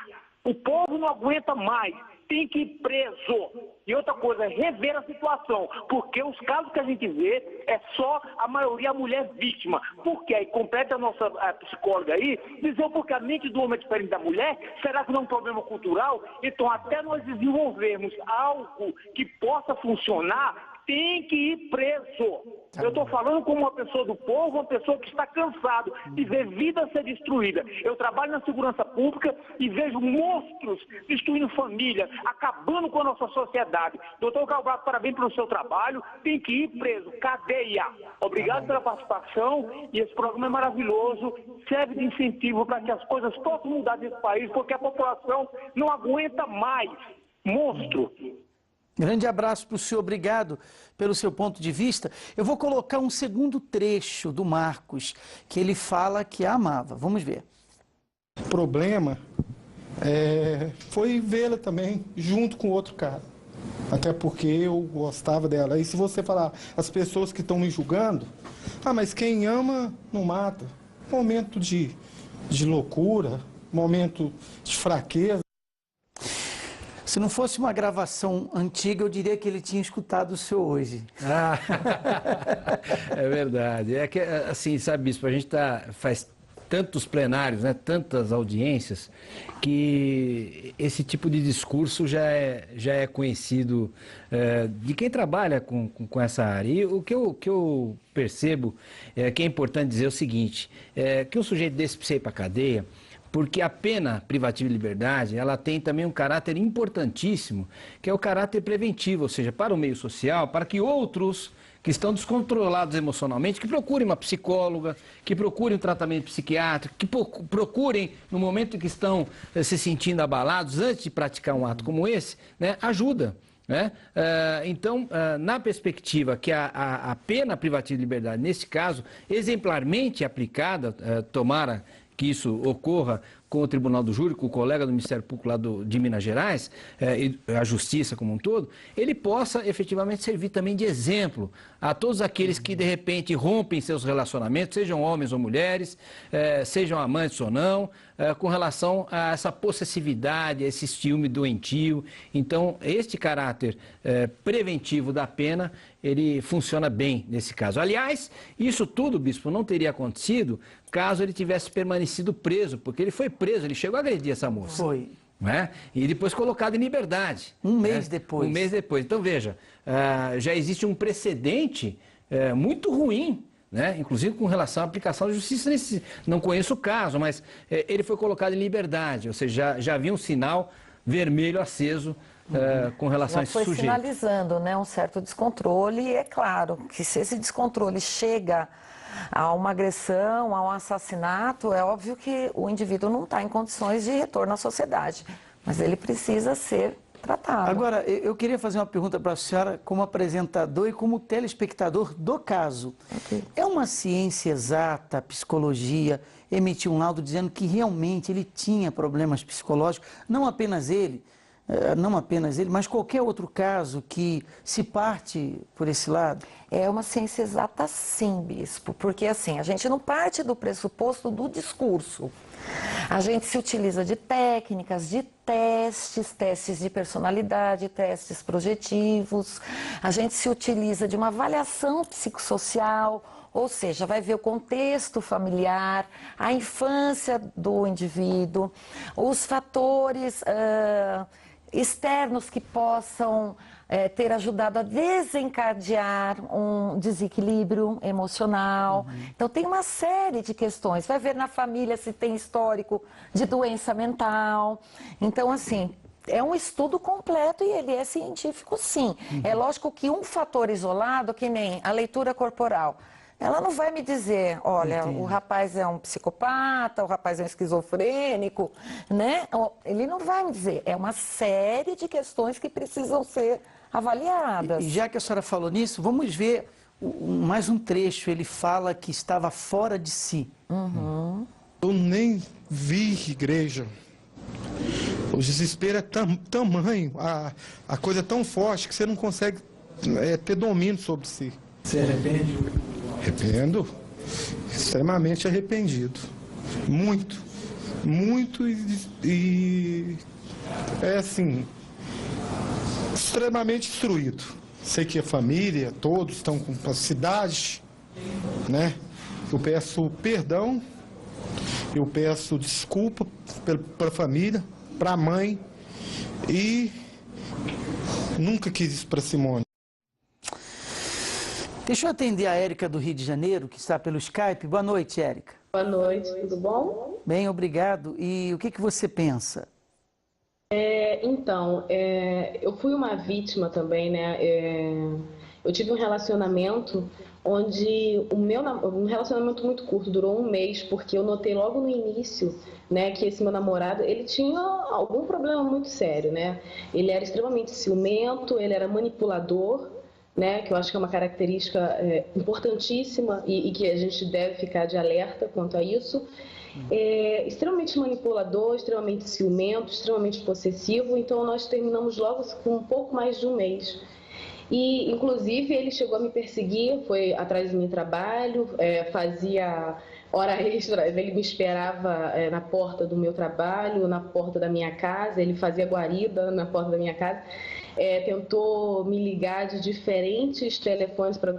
Speaker 15: O povo não aguenta mais, tem que ir preso. E outra coisa, rever a situação, porque os casos que a gente vê é só a maioria a mulher vítima. Porque aí completa a nossa psicóloga aí, dizer porque a mente do homem é diferente da mulher, será que não é um problema cultural? Então, até nós desenvolvermos algo que possa funcionar, tem que ir preso. Eu estou falando como uma pessoa do povo, uma pessoa que está cansado de ver vida ser destruída. Eu trabalho na segurança pública e vejo monstros destruindo família, acabando com a nossa sociedade. Doutor Caio Blatt, parabéns pelo seu trabalho. Tem que ir preso. Cadeia. Obrigado pela participação. E esse programa é maravilhoso. Serve de incentivo para que as coisas possam mudar nesse país, porque a população não aguenta mais. Monstro.
Speaker 11: Grande abraço para o senhor, obrigado pelo seu ponto de vista. Eu vou colocar um segundo trecho do Marcos, que ele fala que a amava. Vamos ver.
Speaker 3: O problema foi vê-la também junto com outro cara. Até porque eu gostava dela. E se você falar, as pessoas que estão me julgando, mas quem ama não mata. Momento de loucura, momento de fraqueza.
Speaker 11: Se não fosse uma gravação antiga, eu diria que ele tinha escutado o senhor hoje.
Speaker 12: É verdade. É que, assim, sabe, bispo, a gente faz tantos plenários, né, tantas audiências, que esse tipo de discurso já é conhecido de quem trabalha com essa área. E o que eu percebo que é importante dizer é o seguinte, que um sujeito desse precisa ir para a cadeia, porque a pena privativa de liberdade, ela tem também um caráter importantíssimo, que é o caráter preventivo, ou seja, para o meio social, para que outros que estão descontrolados emocionalmente, que procurem uma psicóloga, que procurem um tratamento psiquiátrico, que procurem, no momento em que estão se sentindo abalados, antes de praticar um ato como esse, né, ajuda. Né? Então, na perspectiva que a pena privativa de liberdade, nesse caso, exemplarmente aplicada, tomara que isso ocorra com o Tribunal do Júri, com o colega do Ministério Público lá de Minas Gerais, e a Justiça como um todo, ele possa efetivamente servir também de exemplo a todos aqueles que de repente rompem seus relacionamentos, sejam homens ou mulheres, sejam amantes ou não, com relação a essa possessividade, a esse ciúme doentio. Então, este caráter preventivo da pena, ele funciona bem nesse caso. Aliás, isso tudo, bispo, não teria acontecido caso ele tivesse permanecido preso, porque ele foi preso, ele chegou a agredir essa moça.
Speaker 11: Foi.
Speaker 12: né? E depois colocado em liberdade.
Speaker 11: Um mês depois.
Speaker 12: Um mês depois. Então, veja, já existe um precedente muito ruim, né? Inclusive com relação à aplicação da justiça. Não conheço o caso, mas ele foi colocado em liberdade, ou seja, já havia um sinal vermelho aceso com relação a esse sujeito.
Speaker 13: Foi sinalizando, né, um certo descontrole, e é claro que se esse descontrole chega a uma agressão, a um assassinato, é óbvio que o indivíduo não está em condições de retorno à sociedade, mas ele precisa ser tratado.
Speaker 11: Agora, eu queria fazer uma pergunta para a senhora como apresentador e como telespectador do caso. Okay. É uma ciência exata, a psicologia, emitir um laudo dizendo que realmente ele tinha problemas psicológicos, não apenas ele, mas qualquer outro caso que se parte por esse lado?
Speaker 13: É uma ciência exata sim, bispo, porque assim, a gente não parte do pressuposto do discurso. A gente se utiliza de técnicas, de testes de personalidade, testes projetivos. A gente se utiliza de uma avaliação psicossocial, ou seja, vai ver o contexto familiar, a infância do indivíduo, os fatores externos que possam ter ajudado a desencadear um desequilíbrio emocional. Então, tem uma série de questões. Vai ver na família se tem histórico de doença mental. Então, assim, é um estudo completo e ele é científico, sim. É lógico que um fator isolado, que nem a leitura corporal, ela não vai me dizer, olha, o rapaz é um psicopata, o rapaz é um esquizofrênico, né? Ele não vai me dizer. É uma série de questões que precisam ser avaliadas.
Speaker 11: E já que a senhora falou nisso, vamos ver mais um trecho. Ele fala que estava fora de si.
Speaker 3: Eu nem vi igreja. O desespero é tamanho, a coisa é tão forte que você não consegue ter domínio sobre si.
Speaker 12: Você arrepende?
Speaker 3: Arrependo, extremamente arrependido, muito e é assim, extremamente destruído. Sei que a família, todos estão com a cidade, né? Eu peço perdão, eu peço desculpa para a família, para a mãe e nunca quis isso para Simone.
Speaker 11: Deixa eu atender a Érica do Rio de Janeiro, que está pelo Skype. Boa noite, Érica.
Speaker 16: Boa noite, tudo bom?
Speaker 11: Bem, obrigado. E o que você pensa?
Speaker 16: Eu fui uma vítima também, né? Eu tive um relacionamento onde um relacionamento muito curto, durou um mês, porque eu notei logo no início, né, que esse meu namorado, ele tinha algum problema muito sério, né? Ele era extremamente ciumento, ele era manipulador, né, que eu acho que é uma característica importantíssima e que a gente deve ficar de alerta quanto a isso. Extremamente manipulador, extremamente ciumento, extremamente possessivo, então nós terminamos logo com um pouco mais de um mês. E, inclusive, ele chegou a me perseguir, foi atrás do meu trabalho, fazia hora extra, ele me esperava na porta do meu trabalho, na porta da minha casa, ele fazia guarida na porta da minha casa. Tentou me ligar de diferentes telefones para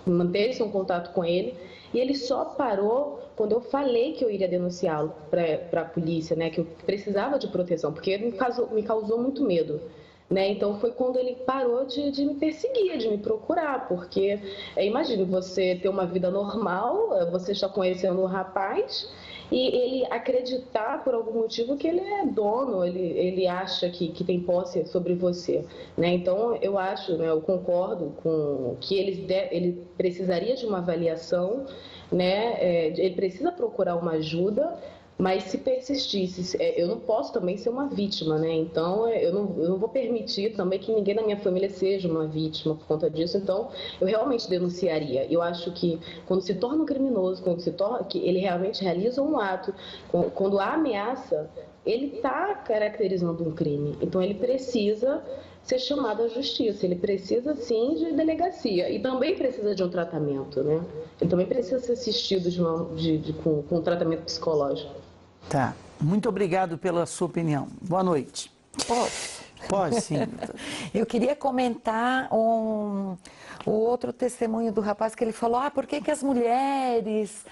Speaker 16: manter esse contato com ele, e ele só parou quando eu falei que eu iria denunciá-lo para a polícia, né, que eu precisava de proteção, porque ele me causou muito medo. Né? Então foi quando ele parou de me perseguir, de me procurar, porque imagine você ter uma vida normal, você está conhecendo um rapaz e ele acreditar por algum motivo que ele é dono, ele acha que tem posse sobre você, né? Então eu acho, né, eu concordo com que ele precisaria de uma avaliação, né? Ele precisa procurar uma ajuda. Mas se persistisse, eu não posso também ser uma vítima, né? Então eu não vou permitir também que ninguém na minha família seja uma vítima por conta disso. Então eu realmente denunciaria. Eu acho que quando se torna um criminoso, que ele realmente realiza um ato, quando há ameaça, ele está caracterizando um crime. Então ele precisa ser chamado à justiça, ele precisa sim de delegacia e também precisa de um tratamento, né? Ele também precisa ser assistido com um tratamento psicológico.
Speaker 11: Tá, muito obrigado pela sua opinião. Boa noite. Pode, sim.
Speaker 13: Eu queria comentar o outro testemunho do rapaz que ele falou, por que as mulheres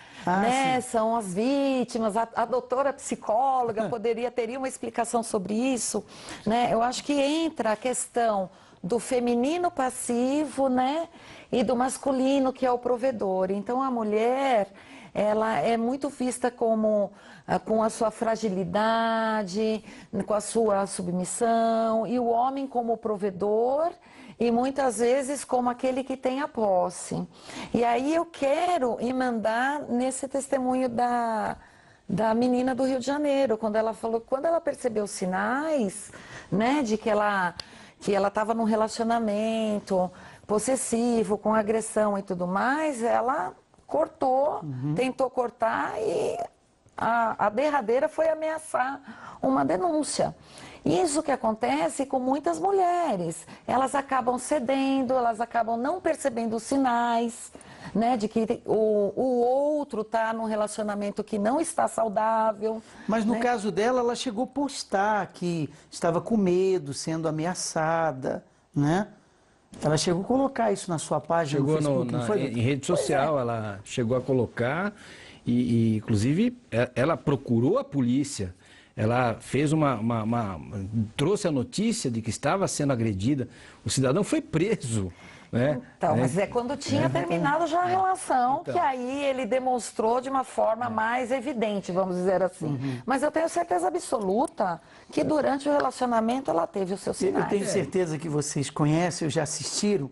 Speaker 13: são as vítimas? A doutora psicóloga teria uma explicação sobre isso, né? Eu acho que entra a questão do feminino passivo, né? E do masculino, que é o provedor. Então, a mulher, ela é muito vista como com a sua fragilidade, com a sua submissão, e o homem como provedor e muitas vezes como aquele que tem a posse. E aí eu quero emendar nesse testemunho da menina do Rio de Janeiro, quando ela falou, quando ela percebeu sinais, né, de que ela estava num relacionamento possessivo, com agressão e tudo mais, ela cortou, tentou cortar e a derradeira foi ameaçar uma denúncia. Isso que acontece com muitas mulheres. Elas acabam cedendo, elas acabam não percebendo os sinais, né, de que o outro está num relacionamento que não está saudável.
Speaker 11: Mas no caso dela, ela chegou a postar que estava com medo, sendo ameaçada, né? Ela chegou a colocar isso na sua página no Facebook?
Speaker 12: Em rede social, ela chegou a colocar e inclusive, ela procurou a polícia. Ela fez trouxe a notícia de que estava sendo agredida. O cidadão foi preso. Né?
Speaker 13: Então, mas quando tinha terminado já a relação, que aí ele demonstrou de uma forma mais evidente, vamos dizer assim. Mas eu tenho certeza absoluta que durante o relacionamento ela teve os seus sinais.
Speaker 11: Eu tenho certeza que vocês conhecem, ou já assistiram.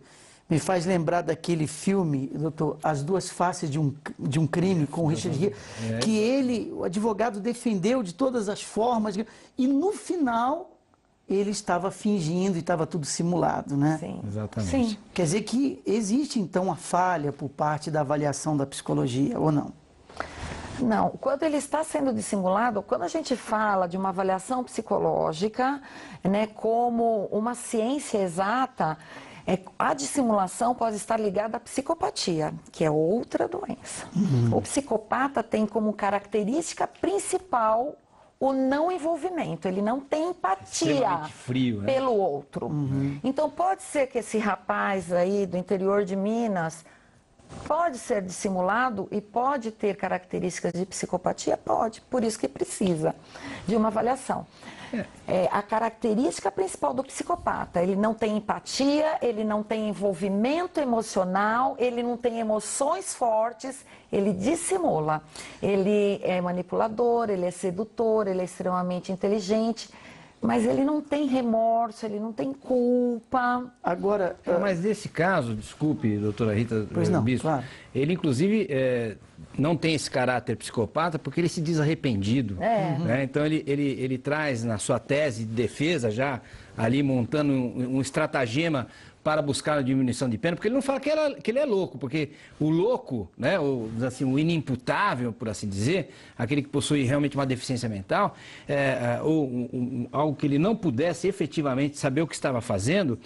Speaker 11: Me faz lembrar daquele filme, doutor, As Duas Faces de um Crime, com o Richard Gere, que o advogado, defendeu de todas as formas, e no final ele estava fingindo e estava tudo simulado, né?
Speaker 13: Sim.
Speaker 12: Exatamente.
Speaker 13: Sim.
Speaker 11: Quer dizer que existe, então, uma falha por parte da avaliação da psicologia, ou não?
Speaker 13: Não, quando ele está sendo dissimulado, quando a gente fala de uma avaliação psicológica, né, como uma ciência exata, a dissimulação pode estar ligada à psicopatia, que é outra doença. O psicopata tem como característica principal o não envolvimento, ele não tem empatia
Speaker 12: frio, né?
Speaker 13: pelo outro. Então pode ser que esse rapaz aí do interior de Minas pode ser dissimulado e pode ter características de psicopatia? Pode, por isso que precisa de uma avaliação. A característica principal do psicopata, ele não tem empatia, ele não tem envolvimento emocional, ele não tem emoções fortes, ele dissimula. Ele é manipulador, ele é sedutor, ele é extremamente inteligente, mas ele não tem remorso, ele não tem culpa.
Speaker 11: Agora,
Speaker 12: mas nesse caso, desculpe, doutora Rita, Bispo,
Speaker 11: claro.
Speaker 12: Ele inclusive não tem esse caráter psicopata porque ele se diz arrependido. Né? Então ele traz na sua tese de defesa já ali montando um estratagema para buscar a diminuição de pena, porque ele não fala que ele é louco, porque o louco, né, o inimputável, por assim dizer, aquele que possui realmente uma deficiência mental, algo que ele não pudesse efetivamente saber o que estava fazendo,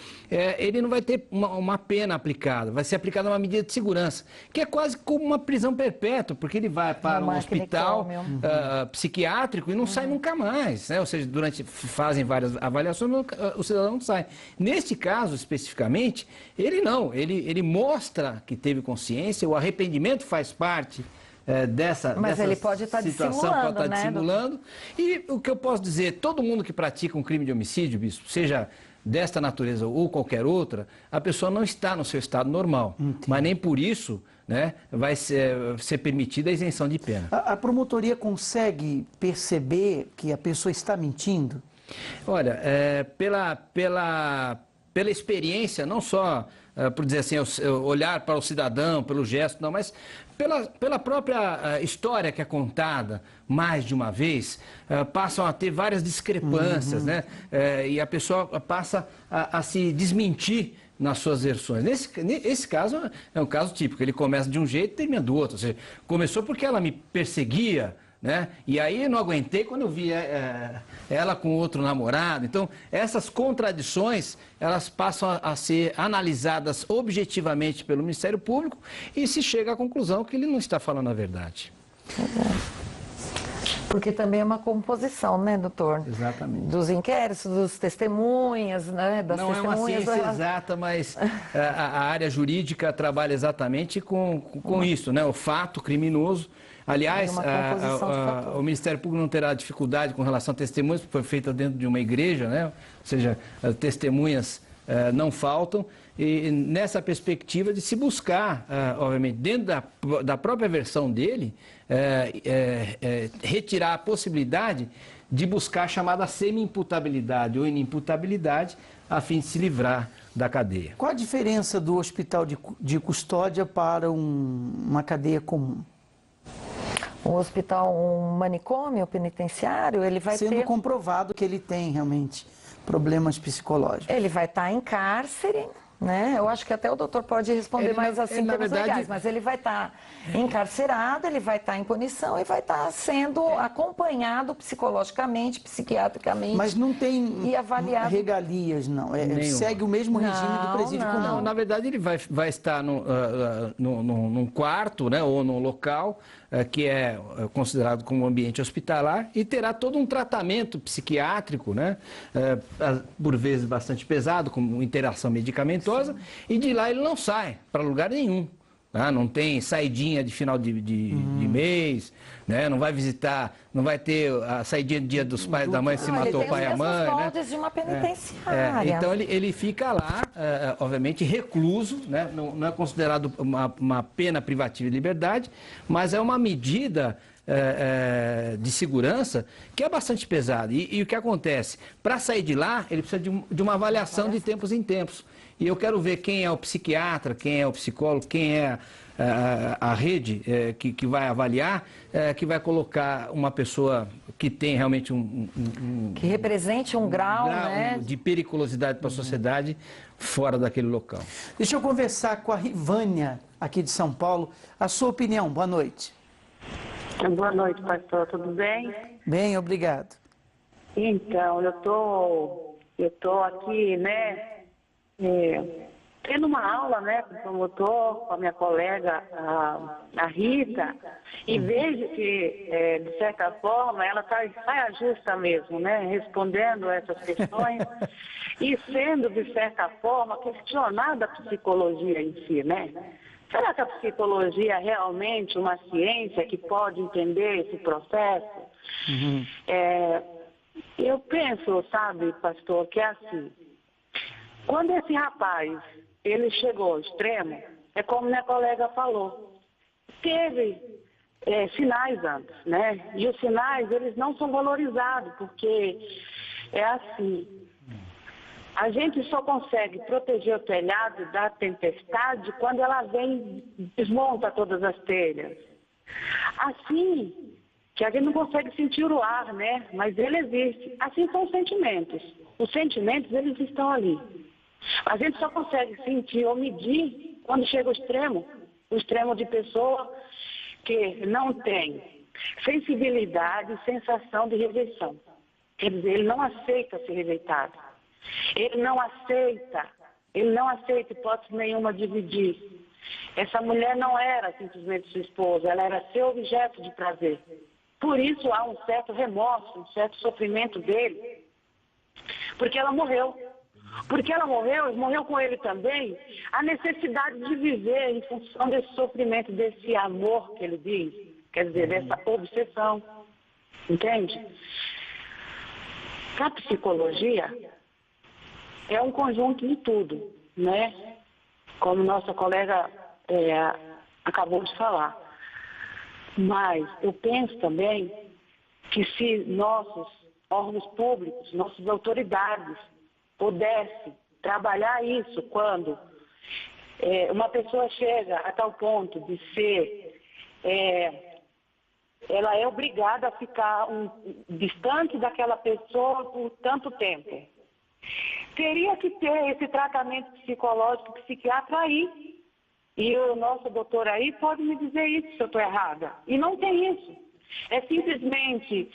Speaker 12: ele não vai ter uma pena aplicada, vai ser aplicada uma medida de segurança, que é quase como uma prisão perpétua, porque ele vai para um hospital psiquiátrico e não sai nunca mais, né? Ou seja, fazem várias avaliações, o cidadão não sai. Neste caso, especificamente, ele não, ele mostra que teve consciência, o arrependimento faz parte dessa
Speaker 13: Mas ele pode estar
Speaker 12: situação, pode estar dissimulando. E o que eu posso dizer, todo mundo que pratica um crime de homicídio, bispo, seja desta natureza ou qualquer outra, a pessoa não está no seu estado normal. Mas nem por isso, né, vai ser permitida a isenção de pena.
Speaker 11: A promotoria consegue perceber que a pessoa está mentindo?
Speaker 12: Olha, pela experiência, não só por dizer assim, olhar para o cidadão, pelo gesto, não, mas pela própria história que é contada mais de uma vez, passam a ter várias discrepâncias, né? E a pessoa passa a se desmentir nas suas versões. Esse caso é um caso típico, ele começa de um jeito e termina do outro. Ou seja, começou porque ela me perseguia, né? E aí eu não aguentei quando eu vi ela com outro namorado. Então, essas contradições, elas passam a ser analisadas objetivamente pelo Ministério Público e se chega à conclusão que ele não está falando a verdade.
Speaker 13: Porque também é uma composição, né, doutor?
Speaker 12: Exatamente.
Speaker 13: Dos inquéritos, dos testemunhas, né? Das
Speaker 12: Não é uma ciência exata, mas a área jurídica trabalha exatamente com isso, né? O fato criminoso. Aliás, o Ministério Público não terá dificuldade com relação a testemunhas, porque foi feita dentro de uma igreja, né? Ou seja, testemunhas não faltam. E nessa perspectiva de se buscar, obviamente, dentro da própria versão dele, retirar a possibilidade de buscar a chamada semi-imputabilidade ou inimputabilidade, a fim de se livrar da cadeia.
Speaker 11: Qual a diferença do hospital de custódia para uma cadeia comum?
Speaker 13: Um hospital, um manicômio penitenciário, ele vai
Speaker 11: Sendo comprovado que ele tem realmente problemas psicológicos.
Speaker 13: Ele vai estar em cárcere, né? Eu acho que até o doutor pode responder mais assim em termos legais, mas ele vai estar encarcerado, ele vai estar em punição e vai estar sendo acompanhado psicologicamente, psiquiatricamente.
Speaker 11: Mas não tem
Speaker 13: e avaliado.
Speaker 11: Regalias, não. Segue o mesmo regime do presídio comum.
Speaker 12: Não, na verdade ele vai estar num quarto, né, ou num local que é considerado como ambiente hospitalar e terá todo um tratamento psiquiátrico, né, por vezes bastante pesado, como interação medicamentosa, e de lá ele não sai para lugar nenhum. Não tem saidinha de final de mês, né? Não vai visitar, não vai ter a saidinha do dia dos pais, da mãe se matou o pai e a mãe.
Speaker 13: Ele tem os de uma penitenciária.
Speaker 12: Então ele fica lá, obviamente, recluso, né? Não é considerado uma pena privativa de liberdade, mas é uma medida de segurança que é bastante pesada. E o que acontece? Para sair de lá, ele precisa de uma avaliação de tempos em tempos. E eu quero ver quem é o psiquiatra, quem é o psicólogo, quem é a rede que vai avaliar, que vai colocar uma pessoa que tem realmente
Speaker 13: que represente um grau, né,
Speaker 12: de periculosidade para a sociedade fora daquele local.
Speaker 11: Deixa eu conversar com a Rivânia, aqui de São Paulo. A sua opinião, boa noite.
Speaker 17: Boa noite, pastor, tudo bem?
Speaker 11: Bem, obrigado.
Speaker 17: Então, eu tô aqui, né, tendo uma aula, né, com o promotor, com a minha colega, a Rita, e vejo que, de certa forma, ela está saia justa mesmo, né, respondendo essas questões e sendo, de certa forma, questionada a psicologia em si, né? Será que a psicologia é realmente uma ciência que pode entender esse processo?
Speaker 11: Uhum.
Speaker 17: Eu penso, sabe, pastor, que é assim, quando esse rapaz, ele chegou ao extremo, é como minha colega falou, teve sinais antes, né? E os sinais, eles não são valorizados, porque é assim, a gente só consegue proteger o telhado da tempestade quando ela vem e desmonta todas as telhas. Assim, que a gente não consegue sentir o ar, né? Mas ele existe. Assim são os sentimentos. Os sentimentos, eles estão ali. A gente só consegue sentir ou medir quando chega o extremo de pessoa que não tem sensibilidade e sensação de rejeição. Quer dizer, ele não aceita ser rejeitado. Ele não aceita hipótese nenhuma dividir. Essa mulher não era simplesmente sua esposa, ela era seu objeto de prazer. Por isso há um certo remorso, um certo sofrimento dele, porque ela morreu. Porque ela morreu com ele também a necessidade de viver em função desse sofrimento, desse amor que ele diz, quer dizer, dessa obsessão. Entende? A psicologia é um conjunto de tudo, né? Como nossa colega acabou de falar. Mas eu penso também que se nossos órgãos públicos, nossas autoridades pudessem trabalhar isso quando uma pessoa chega a tal ponto de ser, ela é obrigada a ficar distante daquela pessoa por tanto tempo. Teria que ter esse tratamento psicológico, psiquiatra aí. E o nosso doutor aí pode me dizer isso se eu estou errada. E não tem isso. É simplesmente,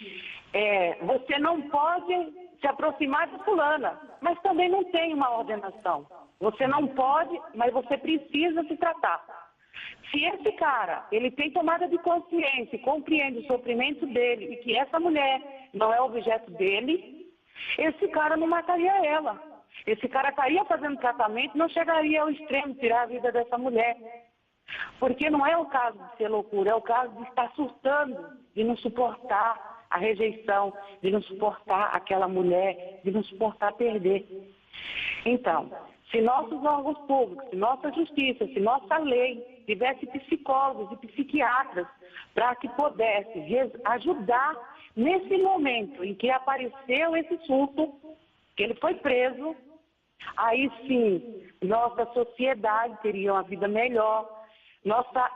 Speaker 17: você não pode se aproximar de fulana, mas também não tem uma ordenação. Você não pode, mas você precisa se tratar. Se esse cara, ele tem tomada de consciência e compreende o sofrimento dele e que essa mulher não é objeto dele, esse cara não mataria ela. Esse cara estaria fazendo tratamento e não chegaria ao extremo de tirar a vida dessa mulher. Porque não é o caso de ser loucura, é o caso de estar surtando, de não suportar a rejeição, de não suportar aquela mulher, de não suportar perder. Então, se nossos órgãos públicos, se nossa justiça, se nossa lei tivesse psicólogos e psiquiatras para que pudesse ajudar nesse momento em que apareceu esse surto, que ele foi preso, aí sim, nossa sociedade teria uma vida melhor,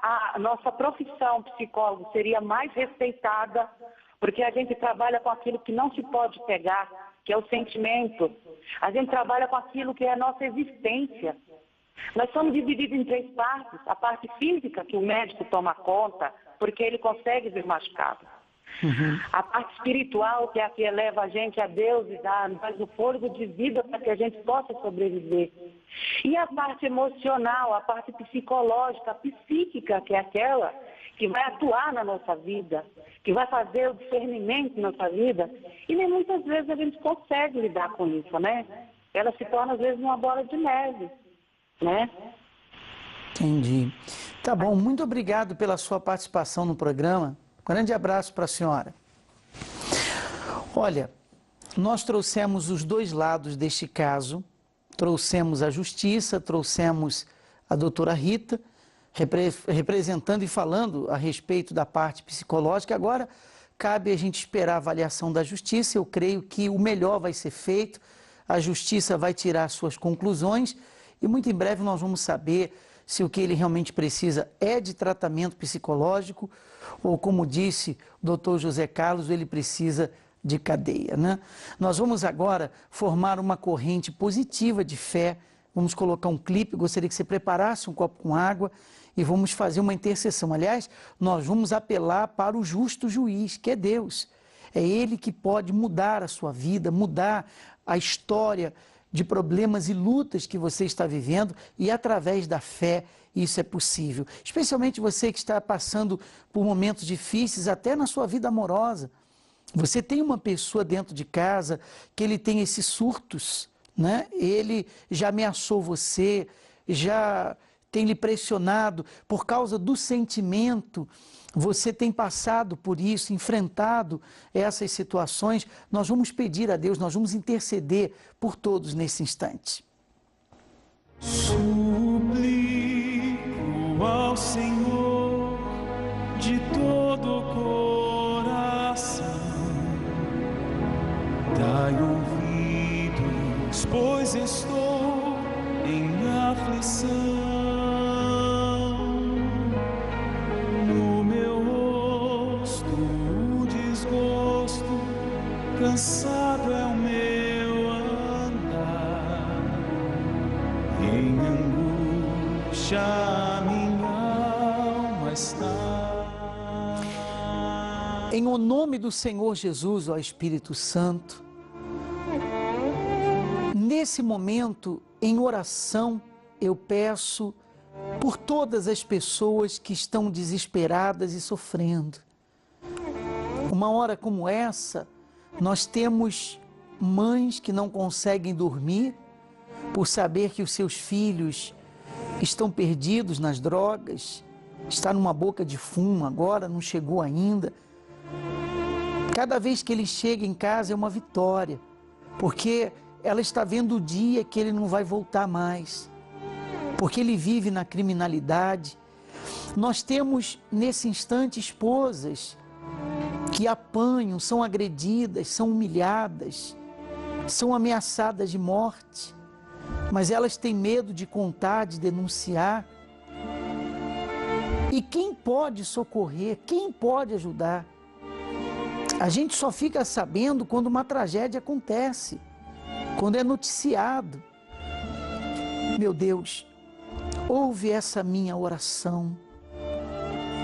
Speaker 17: a nossa profissão psicólogo seria mais respeitada, porque a gente trabalha com aquilo que não se pode pegar, que é o sentimento. A gente trabalha com aquilo que é a nossa existência. Nós somos divididos em 3 partes. A parte física, que o médico toma conta, porque ele consegue ver machucado. A parte espiritual, que é a que eleva a gente a Deus e dá o fôlego de vida para que a gente possa sobreviver. E a parte emocional, a parte psicológica, a psíquica, que é aquela que vai atuar na nossa vida, que vai fazer o discernimento na nossa vida. E nem muitas vezes a gente consegue lidar com isso, né? Ela se torna, às vezes, uma bola de neve, né?
Speaker 11: Entendi. Tá bom, muito obrigado pela sua participação no programa. Grande abraço para a senhora. Olha, nós trouxemos os 2 lados deste caso, trouxemos a justiça, trouxemos a doutora Rita, representando e falando a respeito da parte psicológica. Agora, cabe a gente esperar a avaliação da justiça. Eu creio que o melhor vai ser feito, a justiça vai tirar suas conclusões e muito em breve nós vamos saber se o que ele realmente precisa é de tratamento psicológico ou, como disse o doutor José Carlos, ele precisa de cadeia, né? Nós vamos agora formar uma corrente positiva de fé. Vamos colocar um clipe, gostaria que você preparasse um copo com água e vamos fazer uma intercessão. Aliás, nós vamos apelar para o justo juiz, que é Deus. É Ele que pode mudar a sua vida, mudar a história de problemas e lutas que você está vivendo, e através da fé isso é possível. Especialmente você que está passando por momentos difíceis, até na sua vida amorosa. Você tem uma pessoa dentro de casa que ele tem esses surtos, né? Ele já ameaçou você, já tem lhe pressionado por causa do sentimento. Você tem passado por isso, enfrentado essas situações. Nós vamos pedir a Deus, nós vamos interceder por todos nesse instante.
Speaker 18: Suplico ao Senhor de todo o coração, dai ouvidos, pois estou em aflição. Cansado é o meu andar, em angústia minha alma está.
Speaker 11: Em o nome do Senhor Jesus, ó Espírito Santo, nesse momento, em oração, eu peço por todas as pessoas que estão desesperadas e sofrendo. Uma hora como essa, nós temos mães que não conseguem dormir por saber que os seus filhos estão perdidos nas drogas, está numa boca de fumo agora, não chegou ainda. Cada vez que ele chega em casa é uma vitória, porque ela está vendo o dia que ele não vai voltar mais, porque ele vive na criminalidade. Nós temos nesse instante esposas que apanham, são agredidas, são humilhadas, são ameaçadas de morte, mas elas têm medo de contar, de denunciar. E quem pode socorrer, quem pode ajudar? A gente só fica sabendo quando uma tragédia acontece, quando é noticiado. Meu Deus, ouve essa minha oração.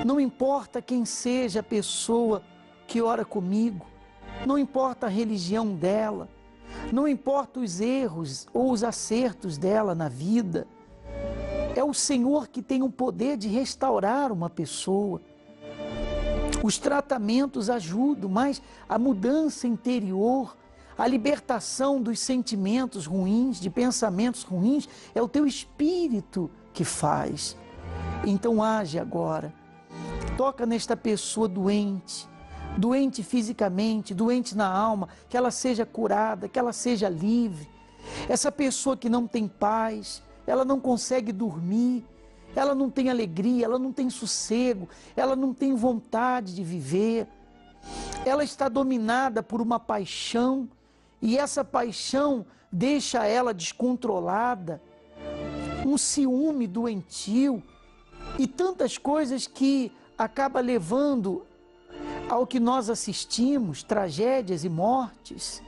Speaker 11: Não importa quem seja a pessoa que ora comigo, não importa a religião dela, não importa os erros ou os acertos dela na vida, É o Senhor que tem o poder de restaurar uma pessoa. Os tratamentos ajudam, mas a mudança interior, a libertação dos sentimentos ruins, de pensamentos ruins, é o teu espírito que faz. Então age agora. Toca nesta pessoa doente, doente fisicamente, doente na alma, que ela seja curada, que ela seja livre. Essa pessoa que não tem paz, ela não consegue dormir, ela não tem alegria, ela não tem sossego, ela não tem vontade de viver. Ela está dominada por uma paixão e essa paixão deixa ela descontrolada, um ciúme doentio e tantas coisas que acaba levando ao que nós assistimos, tragédias e mortes.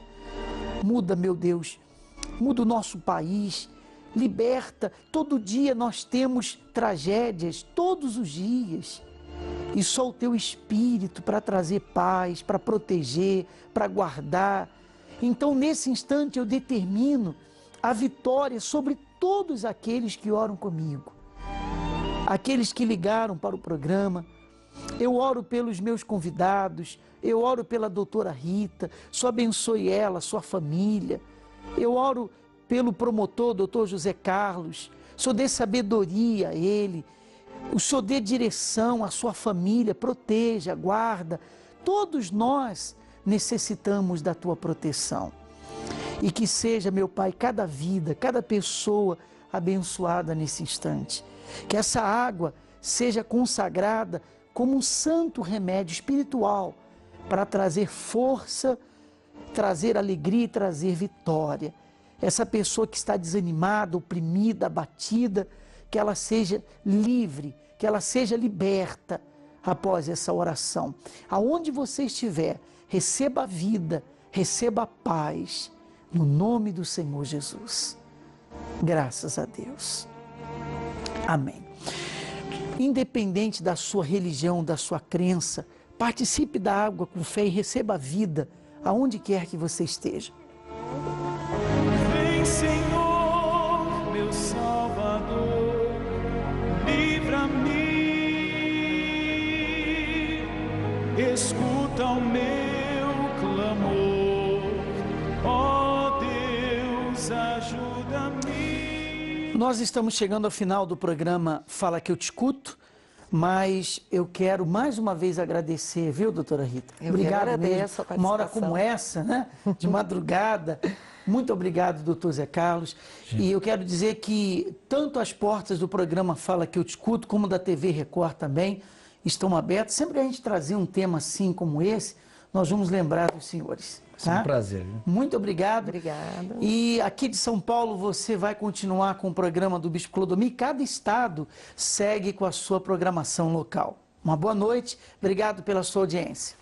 Speaker 11: Muda, meu Deus, muda o nosso país, liberta. Todo dia nós temos tragédias, todos os dias. E só o teu Espírito para trazer paz, para proteger, para guardar. Então, nesse instante, eu determino a vitória sobre todos aqueles que oram comigo. Aqueles que ligaram para o programa. Eu oro pelos meus convidados, eu oro pela doutora Rita, só abençoe ela, sua família. Eu oro pelo promotor, doutor José Carlos, só dê sabedoria a ele, o Senhor dê direção à sua família, proteja, guarda. Todos nós necessitamos da tua proteção. E que seja, meu Pai, cada vida, cada pessoa abençoada nesse instante. Que essa água seja consagrada como um santo remédio espiritual para trazer força, trazer alegria e trazer vitória. Essa pessoa que está desanimada, oprimida, abatida, que ela seja livre, que ela seja liberta após essa oração. Aonde você estiver, receba a vida, receba a paz, no nome do Senhor Jesus. Graças a Deus. Amém. Independente da sua religião, da sua crença, participe da água com fé e receba a vida, aonde quer que você esteja.
Speaker 18: Vem, Senhor, meu Salvador, livra-me, escuta o meu clamor, ó Deus, ajuda-me.
Speaker 11: Nós estamos chegando ao final do programa Fala Que Eu Te Escuto, mas eu quero mais uma vez agradecer, viu, doutora Rita?
Speaker 13: Obrigado
Speaker 11: mesmo.
Speaker 13: a participação.
Speaker 11: Uma hora como essa, né? De madrugada. Muito obrigado, doutor Zé Carlos. E eu quero dizer que tanto as portas do programa Fala Que Eu Te Escuto, como da TV Record também, estão abertas. Sempre que a gente trazer um tema assim como esse, nós vamos lembrar dos senhores.
Speaker 12: É um prazer. Viu?
Speaker 11: Muito obrigado.
Speaker 13: Obrigada.
Speaker 11: E aqui de São Paulo você vai continuar com o programa do Bispo Clodomir. Cada estado segue com a sua programação local. Uma boa noite. Obrigado pela sua audiência.